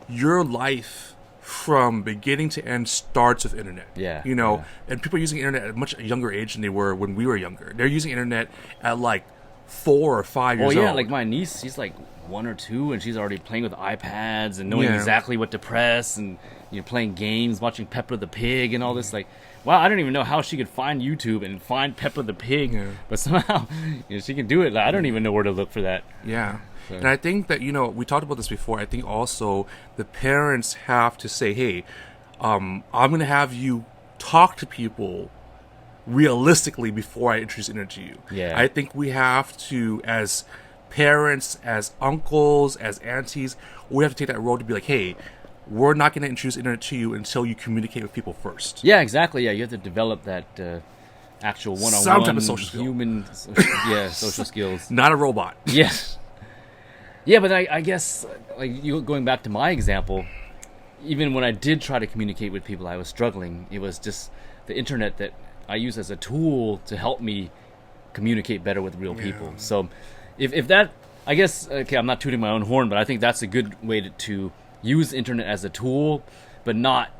A: your life from beginning to end starts with internet. And people are using internet at a much younger age than they were when we were younger. They're using internet at like 4 or 5 years old.
B: Like my niece, she's like 1 or 2, and she's already playing with iPads and knowing exactly what to press, and playing games, watching Peppa the Pig and all this. Like, wow, I don't even know how she could find YouTube and find Peppa the Pig, but somehow she can do it. Like, I don't even know where to look for that.
A: Yeah. So. And I think that, we talked about this before. I think also the parents have to say, hey, I'm going to have you talk to people realistically before I introduce internet to you.
B: Yeah.
A: I think we have to, as parents, as uncles, as aunties, we have to take that road to be like, hey, we're not going to introduce internet to you until you communicate with people first.
B: Yeah, exactly. Yeah, you have to develop that actual one-on-one
A: some type of social
B: human social skills.
A: Not a robot.
B: Yes. Yeah, but I guess, like, going back to my example, even when I did try to communicate with people, I was struggling. It was just the internet that I use as a tool to help me communicate better with real people. So if that, I guess, okay, I'm not tooting my own horn, but I think that's a good way to use the internet as a tool, but not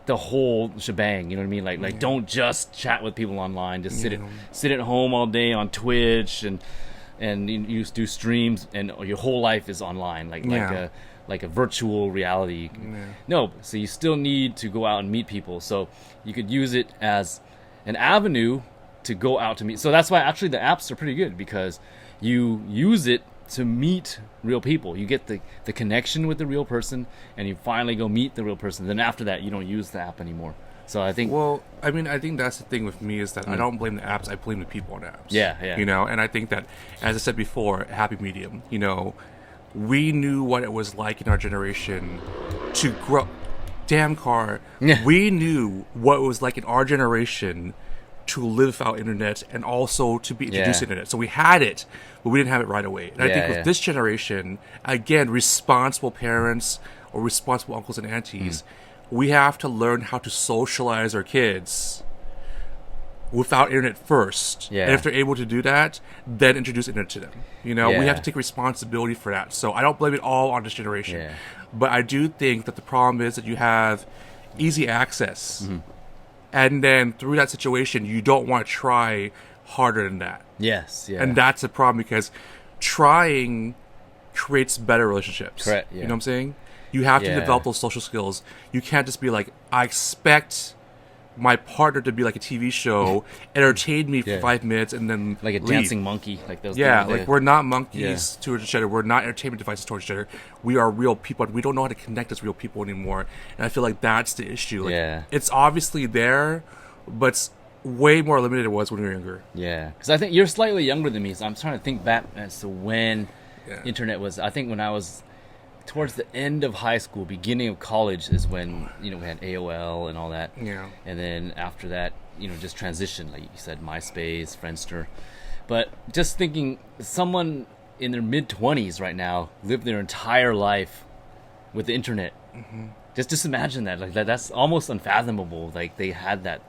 B: the whole shebang. You know what I mean? Like don't just chat with people online. Just sit at home all day on Twitch and you do streams, and your whole life is online, like a virtual reality. No, so you still need to go out and meet people. So you could use it as an avenue to go out to meet. So that's why actually the apps are pretty good, because you use it to meet real people. You get the connection with the real person, and you finally go meet the real person. Then after that, you don't use the app anymore. So I think...
A: Well, I mean, I think that's the thing with me is that I don't blame the apps. I blame the people on apps.
B: Yeah.
A: You know, and I think that, as I said before, happy medium. You know, we knew what it was like in our generation to grow... Damn car.
B: Yeah.
A: We knew what it was like in our generation to live without internet and also to be introduced to internet. So we had it, but we didn't have it right away. And I think with this generation, again, responsible parents or responsible uncles and aunties... We have to learn how to socialize our kids without internet first.
B: Yeah.
A: And if they're able to do that, then introduce internet to them. You know, we have to take responsibility for that. So I don't blame it all on this generation.
B: Yeah.
A: But I do think that the problem is that you have easy access. And then through that situation, you don't want to try harder than that.
B: Yes, yeah.
A: And that's a problem because trying creates better relationships.
B: Correct, yeah.
A: You know what I'm saying? You have to develop those social skills. You can't just be like, I expect my partner to be like a TV show, entertain me for 5 minutes, and then
B: like a
A: leave.
B: dancing monkey, like those.
A: Like we're not monkeys to each other. We're not entertainment devices towards each other. We are real people. We don't know how to connect as real people anymore. And I feel like that's the issue. Like, it's obviously there, but it's way more limited than it was when we were younger.
B: Yeah, because I think you're slightly younger than me, so I'm trying to think back as to when internet was. I think when I was towards the end of high school, beginning of college is when, you know, we had AOL and all that.
A: Yeah.
B: And then after that, you know, just transition, like you said, MySpace, Friendster. But just thinking, someone in their mid-20s right now lived their entire life with the internet. Just imagine that. Like that's almost unfathomable. Like they had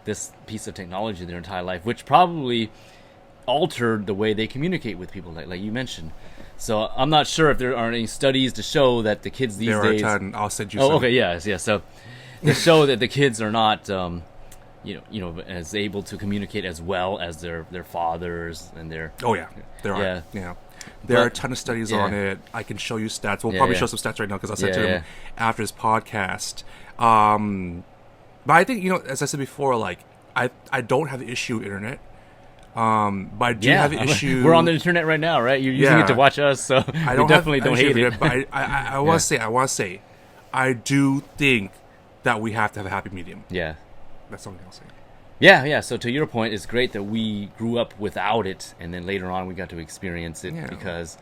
B: this piece of technology their entire life, which probably altered the way they communicate with people, like you mentioned. So I'm not sure if there are any studies to show that the kids these days...
A: There are a ton. I'll send you some.
B: Oh, okay, yeah. So to show that the kids are not, you know, as able to communicate as well as their fathers and their...
A: Oh, yeah. There are. Yeah. There are a ton of studies on it. I can show you stats. We'll probably show some stats right now because I'll send to him after this podcast. But I think, you know, as I said before, like, I don't have the issue with internet. But I do have an issue.
B: We're on the internet right now, right? You're using it to watch us, so I definitely don't hate it.
A: But I want to say, I do think that we have to have a happy medium.
B: Yeah.
A: That's something I'll say.
B: Yeah. So to your point, it's great that we grew up without it, and then later on we got to experience it because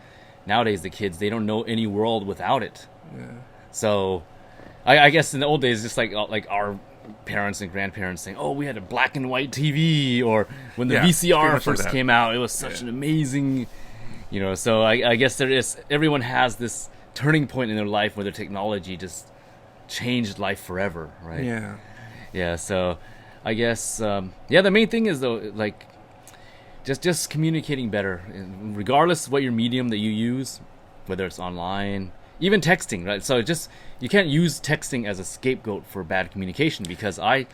B: nowadays the kids, they don't know any world without it. Yeah. So I guess in the old days, just like our parents and grandparents saying, "Oh, we had a black and white TV," or when the VCR first came out, it was such an amazing, you know. So I guess everyone has this turning point in their life where their technology just changed life forever, right? Yeah. So I guess the main thing is though, like just communicating better, regardless of what your medium that you use, whether it's online. Even texting, right? So you can't use texting as a scapegoat for bad communication because I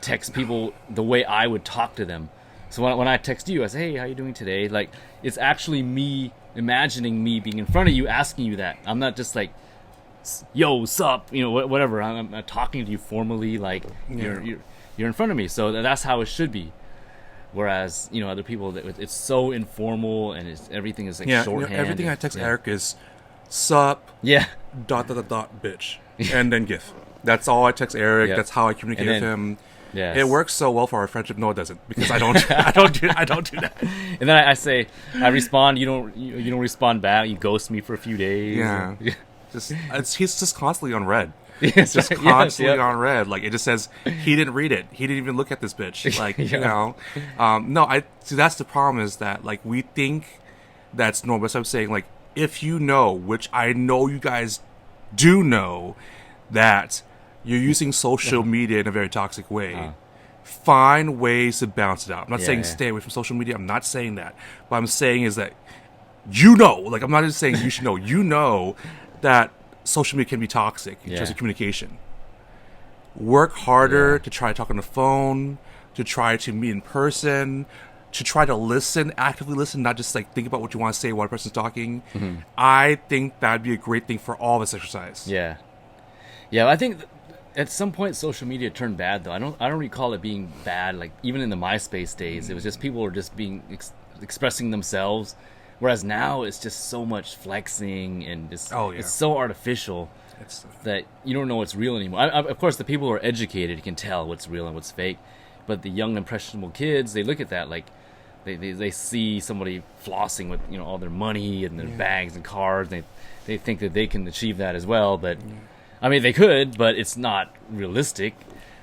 B: text people the way I would talk to them. So when I text you, I say, "Hey, how you doing today?" Like, it's actually me imagining me being in front of you asking you that. I'm not just like, "Yo, sup?" You know, whatever. I'm talking to you formally, like you're in front of me. So that's how it should be. Whereas, you know, other people, it's so informal and everything is like shorthand.
A: You know, everything I text Eric is sup, dot, bitch, and then GIF. That's all I text Eric. That's how I communicate with him. Yeah, it works so well for our friendship. No, it doesn't, because I don't do that.
B: And then I say, I respond. You don't respond back. You ghost me for a few days.
A: Yeah, he's just constantly on red. It's just constantly on red. Like, it just says he didn't read it. He didn't even look at this bitch. Like, you know, no. That's the problem, is that, like, we think that's normal. So I'm saying, like, if you know, which I know you guys do know, that you're using social media in a very toxic way, find ways to balance it out. I'm not saying stay away from social media. I'm not saying that. What I'm saying is that you know, like, I'm not just saying you should know. You know that social media can be toxic in terms of communication. Work harder to try to talk on the phone, to try to meet in person, to try to listen, actively listen, not just like think about what you want to say while a person's talking. I think that'd be a great thing for all of us exercise.
B: Yeah. I think at some point social media turned bad though. I don't recall it being bad. Like even in the MySpace days, it was just people were just being expressing themselves Whereas now it's just so much flexing and it's so artificial that you don't know what's real anymore. Of course, the people who are educated can tell what's real and what's fake, but the young impressionable kids, they look at that like they see somebody flossing with all their money and their bags and cars. And they think that they can achieve that as well, but I mean they could, but it's not realistic.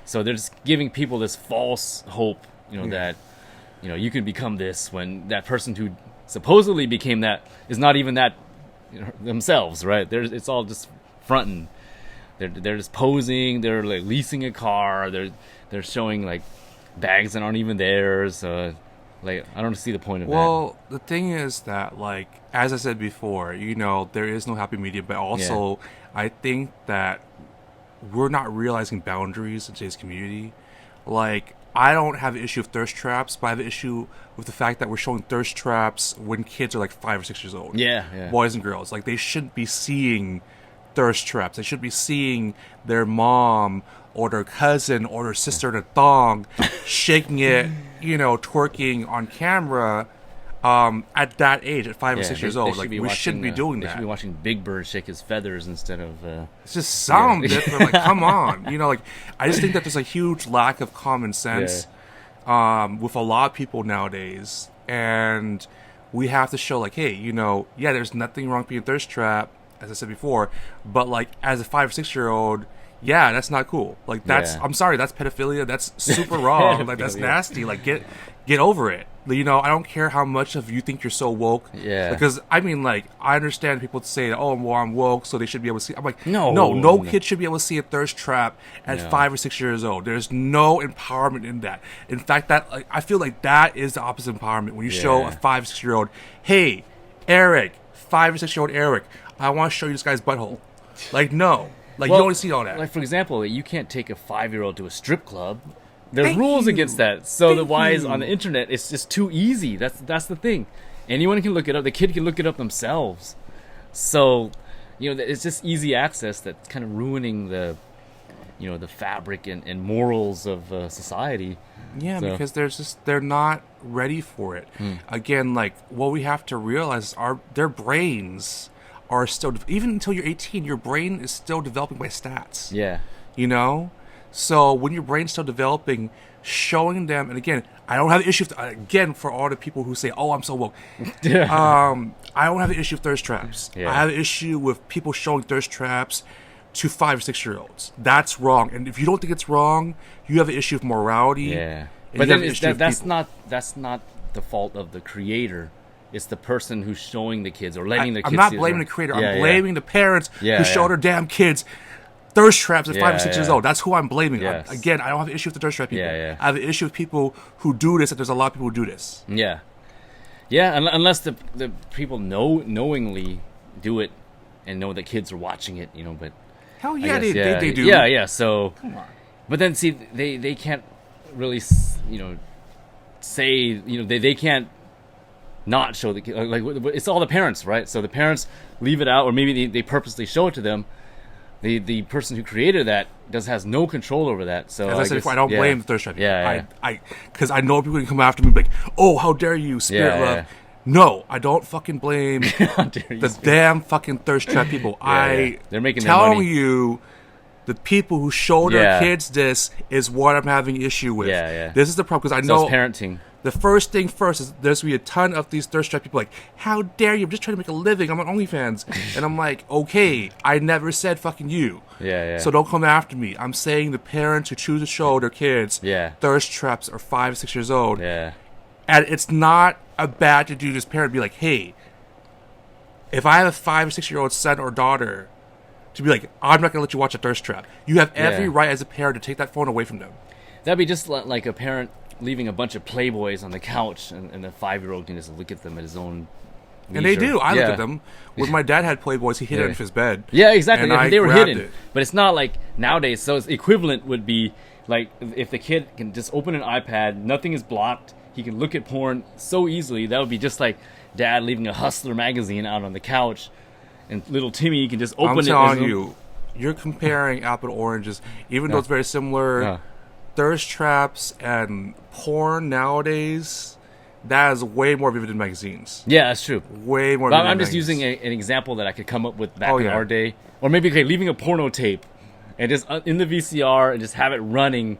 B: So they're just giving people this false hope, that you can become this when that person who supposedly became that is not even that themselves, right? It's all just fronting. They're just posing. They're like leasing a car. They're showing like bags that aren't even theirs. Like I don't see the point of that.
A: Well, the thing is that, like as I said before, there is no happy medium. But also, I think that we're not realizing boundaries in today's community. Like, I don't have an issue with thirst traps, but I have an issue with the fact that we're showing thirst traps when kids are like 5 or 6 years old.
B: Yeah.
A: Boys and girls. Like, they shouldn't be seeing thirst traps. They should be seeing their mom or their cousin or their sister in a thong shaking it, twerking on camera at that age, at 5 or 6 years old. Like, we shouldn't be doing that.
B: They should be watching Big Bird shake his feathers instead of...
A: It's just sound different. Like, come on. I just think that there's a huge lack of common sense with a lot of people nowadays. And we have to show, like, hey, there's nothing wrong with being a thirst trap, as I said before. But, like, as a 5 or 6 year old... Yeah, that's not cool. Like, I'm sorry, that's pedophilia. That's super wrong. Like, that's nasty. Like, get over it. I don't care how much of you think you're so woke.
B: Yeah.
A: Because, I mean, like, I understand people say, I'm woke, so they should be able to see. I'm like, no kid should be able to see a thirst trap at 5 or 6 years old. There's no empowerment in that. In fact, I feel like that is the opposite empowerment. When you show a 5 or 6 year old, hey, Eric, 5 or 6 year old Eric, I want to show you this guy's butthole. Like, no. Like, you don't want to see all that.
B: Like, for example, you can't take a 5-year-old to a strip club. There's rules against that. So the wise on the internet, it's just too easy. That's the thing. Anyone can look it up. The kid can look it up themselves. So, it's just easy access that's kind of ruining the fabric and morals of society.
A: Yeah, because they're not ready for it. Again, like, what we have to realize is their brains are still, even until you're 18, your brain is still developing by stats.
B: Yeah.
A: So when your brain's still developing, showing them, and again, I don't have an issue with, for all the people who say, I'm so woke. I don't have an issue with thirst traps. I have an issue with people showing thirst traps to 5 or 6 year olds. That's wrong. And if you don't think it's wrong, you have an issue with morality.
B: Yeah. But then that's not the fault of the creator. It's the person who's showing the kids or letting the kids.
A: I'm not blaming the creator. I'm blaming the parents who show their damn kids thirst traps at 5 or 6 years old. That's who I'm blaming.
B: Yes.
A: Again, I don't have an issue with the thirst trap people.
B: I
A: have an issue with people who do this, and there's a lot of people who do this.
B: Yeah. Unless the people knowingly do it and know that kids are watching it, But
A: hell yeah, they do.
B: Yeah. So, come on. But then see, they can't really, say, they can't not show the kid. Like, it's all the parents, right? So the parents leave it out, or maybe they purposely show it to them. The person who created that has no control over that. So
A: as I said before, I don't blame the thirst trap.
B: Yeah.
A: Because I know people can come after me like, oh, how dare you, spirit love. Yeah. No, I don't fucking blame the damn fucking thirst trap people.
B: They're making their money.
A: Telling you, the people who show their kids this is what I'm having issue with. This is the problem, because I know
B: parenting.
A: The first thing first is there's going to be a ton of these thirst trap people like, how dare you? I'm just trying to make a living. I'm on OnlyFans. And I'm like, okay, I never said fucking you. So don't come after me. I'm saying the parents who choose to show their kids thirst traps are 5 or 6 years old. And it's not a bad to do this parent be like, hey, if I have a 5 or 6 year old son or daughter, to be like, I'm not going to let you watch a thirst trap. You have every right as a parent to take that phone away from them.
B: That'd be just like a parent leaving a bunch of Playboys on the couch, and the 5-year-old can just look at them at his own leisure.
A: And they do. I look at them. When my dad had Playboys, he hid it under his bed.
B: Yeah, exactly. They were hidden.
A: It.
B: But it's not like nowadays. So it's equivalent would be like if the kid can just open an iPad, nothing is blocked, he can look at porn so easily. That would be just like dad leaving a Hustler magazine out on the couch, and little Timmy can just open it.
A: I'm telling you, you're comparing apple to oranges, even though it's very similar. Thirst traps and porn nowadays, that is way more vivid in magazines.
B: Yeah, that's true.
A: Way more.
B: But I'm just using an example that I could come up with back in our day, or maybe leaving a porno tape and just in the VCR and just have it running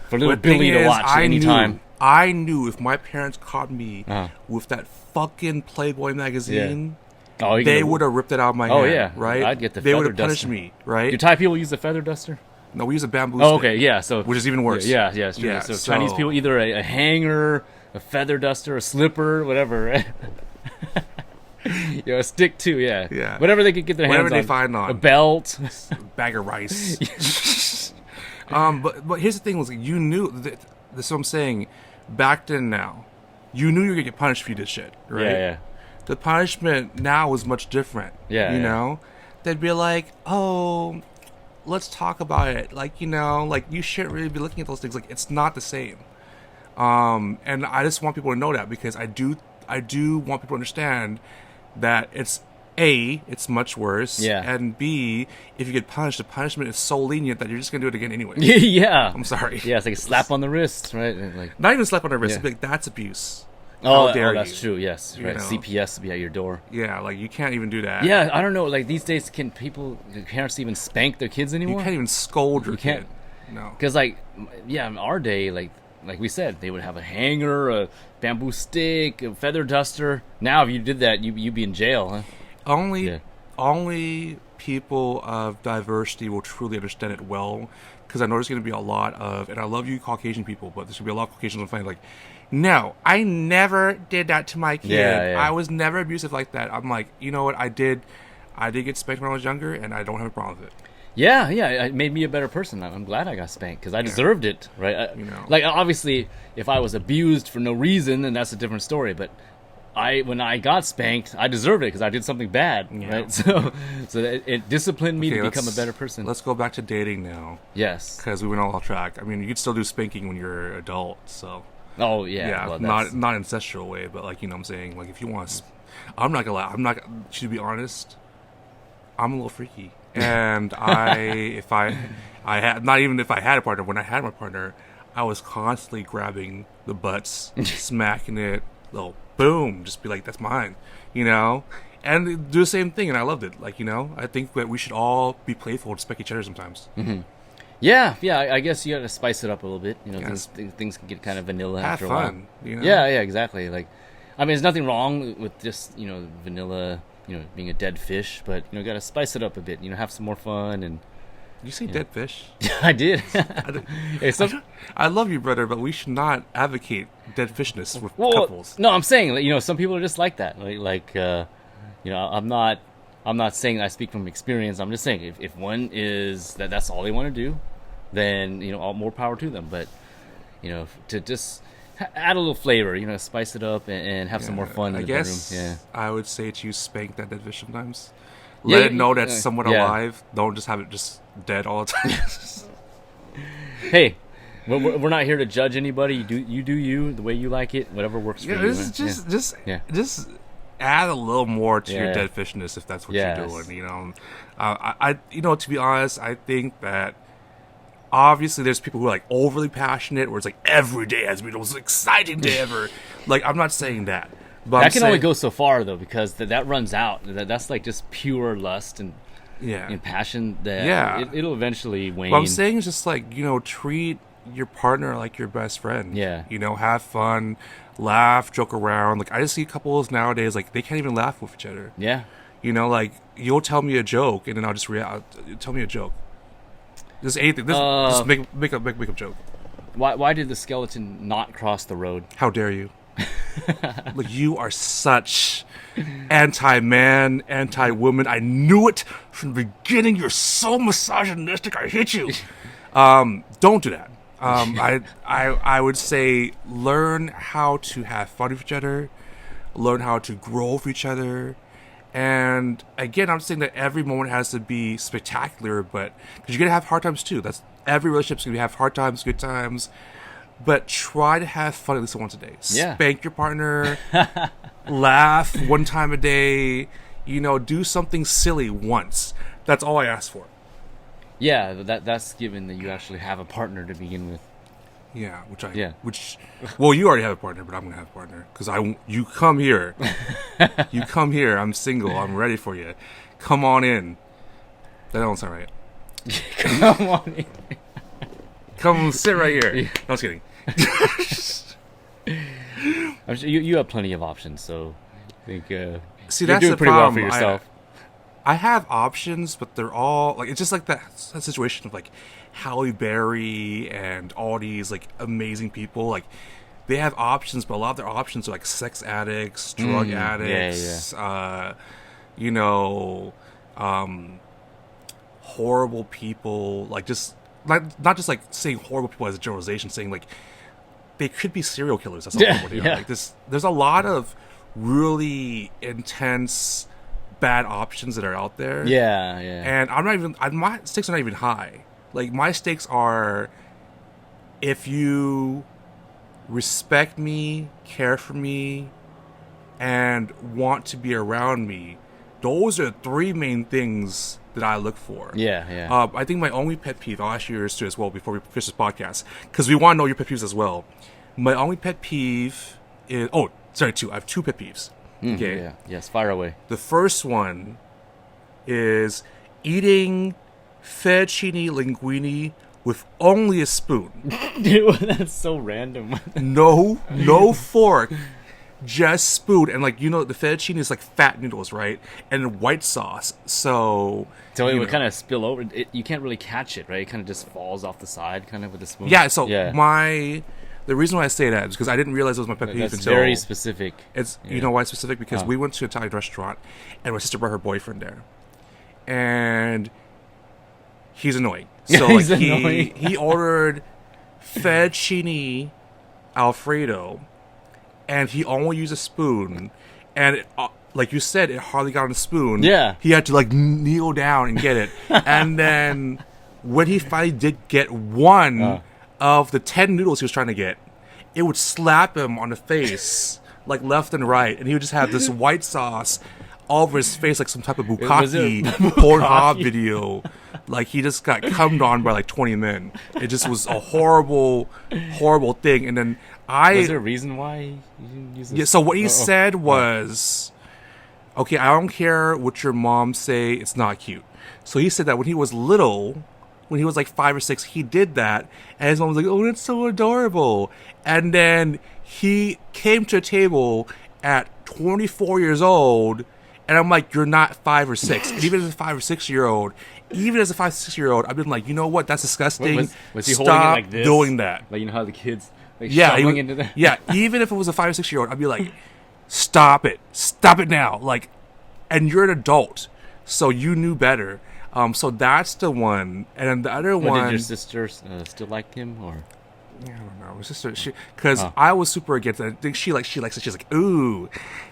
B: for little Billy to watch anytime.
A: I knew if my parents caught me with that fucking Playboy magazine, they would have ripped it out of my hand. Oh yeah, right.
B: I'd get the.
A: They would have punished me, right?
B: Do Thai people use the feather duster?
A: No, we use a bamboo stick.
B: Oh, okay, yeah. So
A: which is even worse.
B: Yeah, it's true. So Chinese people either a hanger, a feather duster, a slipper, whatever. A stick too. Yeah. Whatever they could get their hands on.
A: Whatever they find on.
B: A belt,
A: a bag of rice. But here's the thing: was you knew. This is what I'm saying. Back then, now, you knew you were gonna get punished if you did shit, right?
B: Yeah.
A: The punishment now is much different.
B: Yeah.
A: You know, they'd be like, "Oh, let's talk about it." Like, like you shouldn't really be looking at those things. Like, it's not the same. And I just want people to know that because I do want people to understand that it's much worse.
B: Yeah.
A: And B, if you get punished, the punishment is so lenient that you're just gonna do it again anyway.
B: Yeah.
A: I'm sorry.
B: Yeah, it's like a slap on the wrist, right? Like,
A: not even a slap on the wrist. Like, that's abuse.
B: How dare that's true. Yes, right. CPS to be at your door.
A: Yeah, like you can't even do that.
B: Yeah, I don't know. Like these days, can parents even spank their kids anymore?
A: You can't even scold your kid. No.
B: Because in our day, like we said, they would have a hanger, a bamboo stick, a feather duster. Now, if you did that, you'd be in jail, huh?
A: Only people of diversity will truly understand it well, because I know there's going to be a lot of, and I love you Caucasian people, but there's going to be a lot of Caucasians find like, no, I never did that to my kid.
B: Yeah.
A: I was never abusive like that. I'm like, you know what? I did get spanked when I was younger, and I don't have a problem with it.
B: Yeah, it made me a better person. I'm glad I got spanked because I deserved it, right? Like obviously, if I was abused for no reason, then that's a different story. But when I got spanked, I deserved it because I did something bad, right? So it disciplined me to become a better person.
A: Let's go back to dating now.
B: Yes,
A: because we went all off track. I mean, you could still do spanking when you're an adult, so.
B: Oh yeah,
A: well, not ancestral way, but like I'm saying, like if you want, I'm not gonna lie. To be honest, I'm a little freaky, and if I had not even if I had a partner, when I had my partner, I was constantly grabbing the butts, smacking it, little boom, just be like, that's mine, and do the same thing, and I loved it. Like I think that we should all be playful and spank each other sometimes.
B: Mm-hmm. Yeah, I guess you got to spice it up a little bit. Things can get kind of vanilla after a while.
A: Have fun.
B: Yeah, exactly. Like, I mean, there's nothing wrong with just vanilla, being a dead fish, but got to spice it up a bit. Have some more fun and.
A: You say dead fish?
B: I did.
A: I love you, brother, but we should not advocate dead fishness with couples.
B: No, I'm saying some people are just like that. I'm not saying I speak from experience. I'm just saying if one is that's all they want to do, then all more power to them. But to just add a little flavor, spice it up and have some more fun in the bedroom. Yeah,
A: I would say to spank that dead fish sometimes. Let it know that's somewhat alive. Don't just have it just dead all the time.
B: Hey, we're not here to judge anybody. You do you the way you like it, whatever works for you.
A: Just add a little more to your dead fishness if that's what you're doing. I to be honest, I think that obviously there's people who are like overly passionate, where it's like every day has been the most exciting day ever. Like I'm not saying that. But
B: that can only go so far though, because that runs out. That's like just pure lust and passion. It'll eventually wane.
A: What I'm saying is just like treat your partner like your best friend.
B: Yeah.
A: Have fun, laugh, joke around. Like I just see couples nowadays, like they can't even laugh with each other.
B: Yeah.
A: Like you'll tell me a joke and then I'll just tell me a joke. Just anything. Just make a joke.
B: Why did the skeleton not cross the road?
A: How dare you? Like you are such anti-man, anti-woman. I knew it from the beginning. You're so misogynistic. I hate you. Don't do that. I would say learn how to have fun with each other, learn how to grow with each other, and again, I'm saying that every moment has to be spectacular, but because you're gonna have hard times too. That's every relationship's gonna have hard times, good times. But try to have fun at least once a day.
B: Yeah.
A: Spank your partner. Laugh one time a day. Do something silly once. That's all I ask for.
B: Yeah, that's given that you actually have a partner to begin with.
A: Yeah, well, you already have a partner, but I'm gonna have a partner because you come here, you come here. I'm single. I'm ready for you. Come on in. That don't sound right.
B: Come on in.
A: Come sit right here. No, I'm just kidding.
B: I'm sure you have plenty of options, so I think
A: you're
B: doing pretty well for yourself.
A: I have options, but they're all like, it's just like that situation of like Halle Berry and all these like amazing people. Like they have options, but a lot of their options are like sex addicts, drug addicts, horrible people. Like just not just like saying horrible people as a generalization, saying like they could be serial killers. That's all they are. Like there's a lot of really intense bad options that are out there. And my stakes are not even high. Like my stakes are, if you respect me, care for me, and want to be around me, those are 3 main things that I look for. I think my only pet peeve, I'll ask you yours too as well before we finish this podcast, because we want to know your pet peeves as well. My only pet peeve is 2. I have 2 pet peeves. Okay.
B: Yes, fire away.
A: The first one is eating fettuccine linguine with only a spoon.
B: Dude, that's so random.
A: No fork, just spoon. And like, the fettuccine is like fat noodles, right? And white sauce. So
B: it would kind of spill over. You can't really catch it, right? It kind of just falls off the side, kind of with the spoon.
A: Yeah. So the reason why I say that is because I didn't realize it was my pet peeve until...
B: very specific.
A: You know why it's specific? Because we went to an Italian restaurant, and my sister brought her boyfriend there. And he's annoying. So annoying. He ordered fettuccine Alfredo, and he only used a spoon. And like you said, it hardly got on the spoon.
B: Yeah.
A: He had to like kneel down and get it. And then when he finally did get one... of the 10 noodles he was trying to get, it would slap him on the face, like left and right, and he would just have this white sauce all over his face, like some type of bukkake Pornhub video. Like he just got cummed on by like 20 men. It just was a horrible, horrible thing. And then
B: was there a reason why you didn't use this?
A: Yeah. So what he said was, "Okay, I don't care what your mom say. It's not cute." So he said that when he was little. When he was like 5 or 6, he did that, and his mom was like, "Oh, that's so adorable." And then he came to a table at 24 years old, and I'm like, "You're not 5 or 6." And even as a 5 or 6-year-old, I've been like, you know what? That's disgusting.
B: Was he
A: Stop
B: holding it like this?
A: Doing that.
B: Like, you know how the kids shoveling into that?
A: Yeah, even if it was a 5 or 6-year-old, I'd be like, "Stop it now!" Like, and you're an adult, so you knew better. So that's the one, and then the other one.
B: Did your sister still like him, or?
A: Yeah, I don't know. My sister, because I was super against it. I think she likes it. She's like, "Ooh,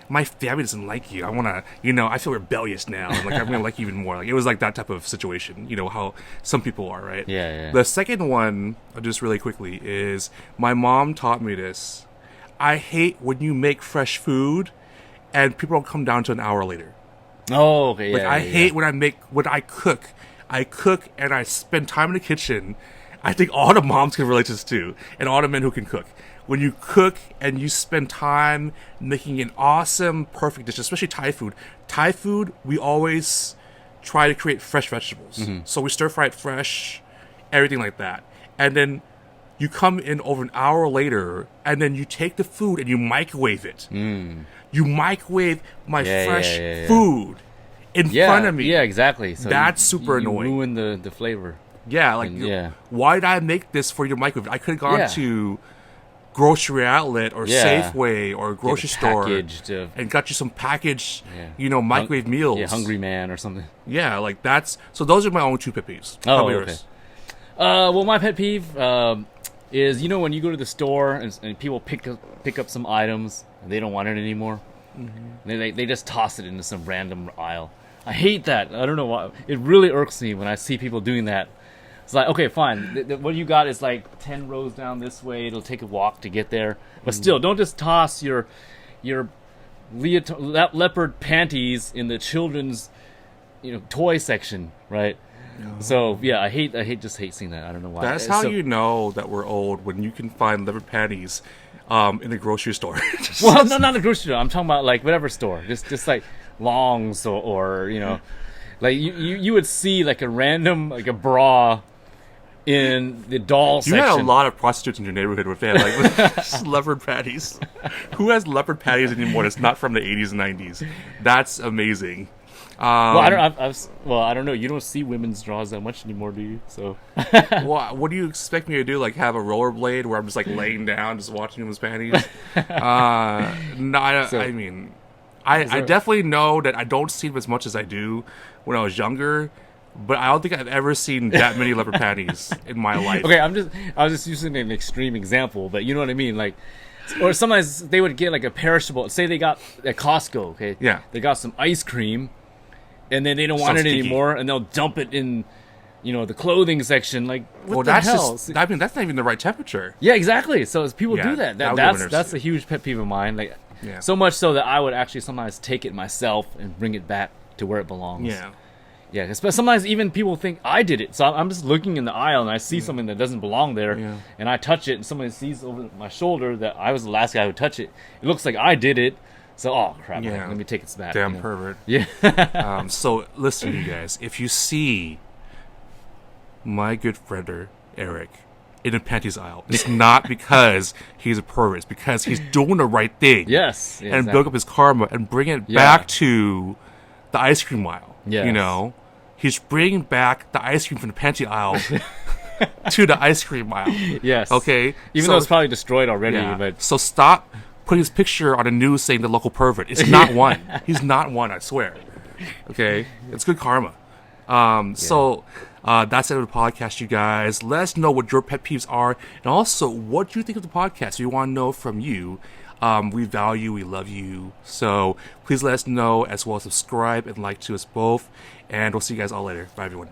A: my family doesn't like you. I wanna, I feel rebellious now. Like I'm gonna like you even more." Like it was like that type of situation. You know how some people are, right?
B: Yeah.
A: The second one, just really quickly, is my mom taught me this. I hate when you make fresh food, and people don't come down to an hour later.
B: Oh, okay. Yeah,
A: I hate when I cook. I cook and I spend time in the kitchen. I think all the moms can relate to this too, and all the men who can cook. When you cook and you spend time making an awesome, perfect dish, especially Thai food. Thai food, we always try to create fresh vegetables. Mm-hmm. So we stir fry it fresh, everything like that. And then you come in over an hour later, and then you take the food and you microwave it. You microwave my fresh food in front of me.
B: Yeah, exactly. So
A: that's super annoying.
B: You ruin the flavor.
A: Yeah, like, why did I make this for your microwave? I could have gone to grocery outlet or Safeway or grocery store and got you some packaged, microwave meals.
B: Yeah, Hungry Man or something.
A: Yeah, like so those are my only 2 pet peeves.
B: Oh, okay. Well, my pet peeve is, when you go to the store and people pick up some items and they don't want it anymore. Mm-hmm. They just toss it into some random aisle. I hate that. I don't know why. It really irks me when I see people doing that. It's like, okay, fine. What you got is like 10 rows down this way. It'll take a walk to get there. But still, don't just toss your leopard panties in the children's toy section, right? So yeah, I hate seeing that. I don't know why.
A: That's how you know that we're old, when you can find leopard panties in a grocery store.
B: Well, no, not a grocery store. I'm talking about like whatever store. Just like Longs or you know, like you would see like a random like a bra in the doll section.
A: You had a lot of prostitutes in your neighborhood with that, like with leopard patties. Who has leopard patties anymore? That's not from the 80s and 90s. That's amazing.
B: Well, I don't know. You don't see women's draws that much anymore, do you? So,
A: well, what do you expect me to do? Like have a rollerblade where I'm just like laying down, just watching women's panties? No, I mean, I definitely know that I don't see them as much as I do when I was younger. But I don't think I've ever seen that many leopard panties in my life.
B: Okay, I was just using an extreme example, but you know what I mean, like. Or sometimes they would get like a perishable. Say they got at Costco, okay?
A: Yeah.
B: They got some ice cream, and then they don't want it anymore, and they'll dump it in, you know, the clothing section. Like, what the hell?
A: I mean, that's not even the right temperature.
B: Yeah, exactly. So people do that. That's a huge pet peeve of mine. Like, so much so that I would actually sometimes take it myself and bring it back to where it belongs.
A: Yeah.
B: Yeah, because sometimes even people think I did it. So I'm just looking in the aisle and I see something that doesn't belong there, and I touch it, and somebody sees over my shoulder that I was the last guy who touched it. It looks like I did it. So, oh, crap, let me take it back.
A: Damn pervert.
B: Yeah.
A: So, listen, you guys. If you see my good friend Eric in a panties aisle, it's not because he's a pervert. It's because he's doing the right thing.
B: Yes.
A: And build up his karma and bring it back to the ice cream aisle.
B: Yes.
A: You know? He's bringing back the ice cream from the panty aisle to the ice cream aisle.
B: Yes.
A: Okay?
B: Even though it's probably destroyed already. Yeah. But
A: so stop putting his picture on the news saying the local pervert. It's not one. He's not one, I swear. Okay? It's good karma. So that's it of the podcast, you guys. Let us know what your pet peeves are, and also what you think of the podcast. We want to know from you. We value, we love you. So please let us know, as well as subscribe and like to us both. And we'll see you guys all later. Bye, everyone.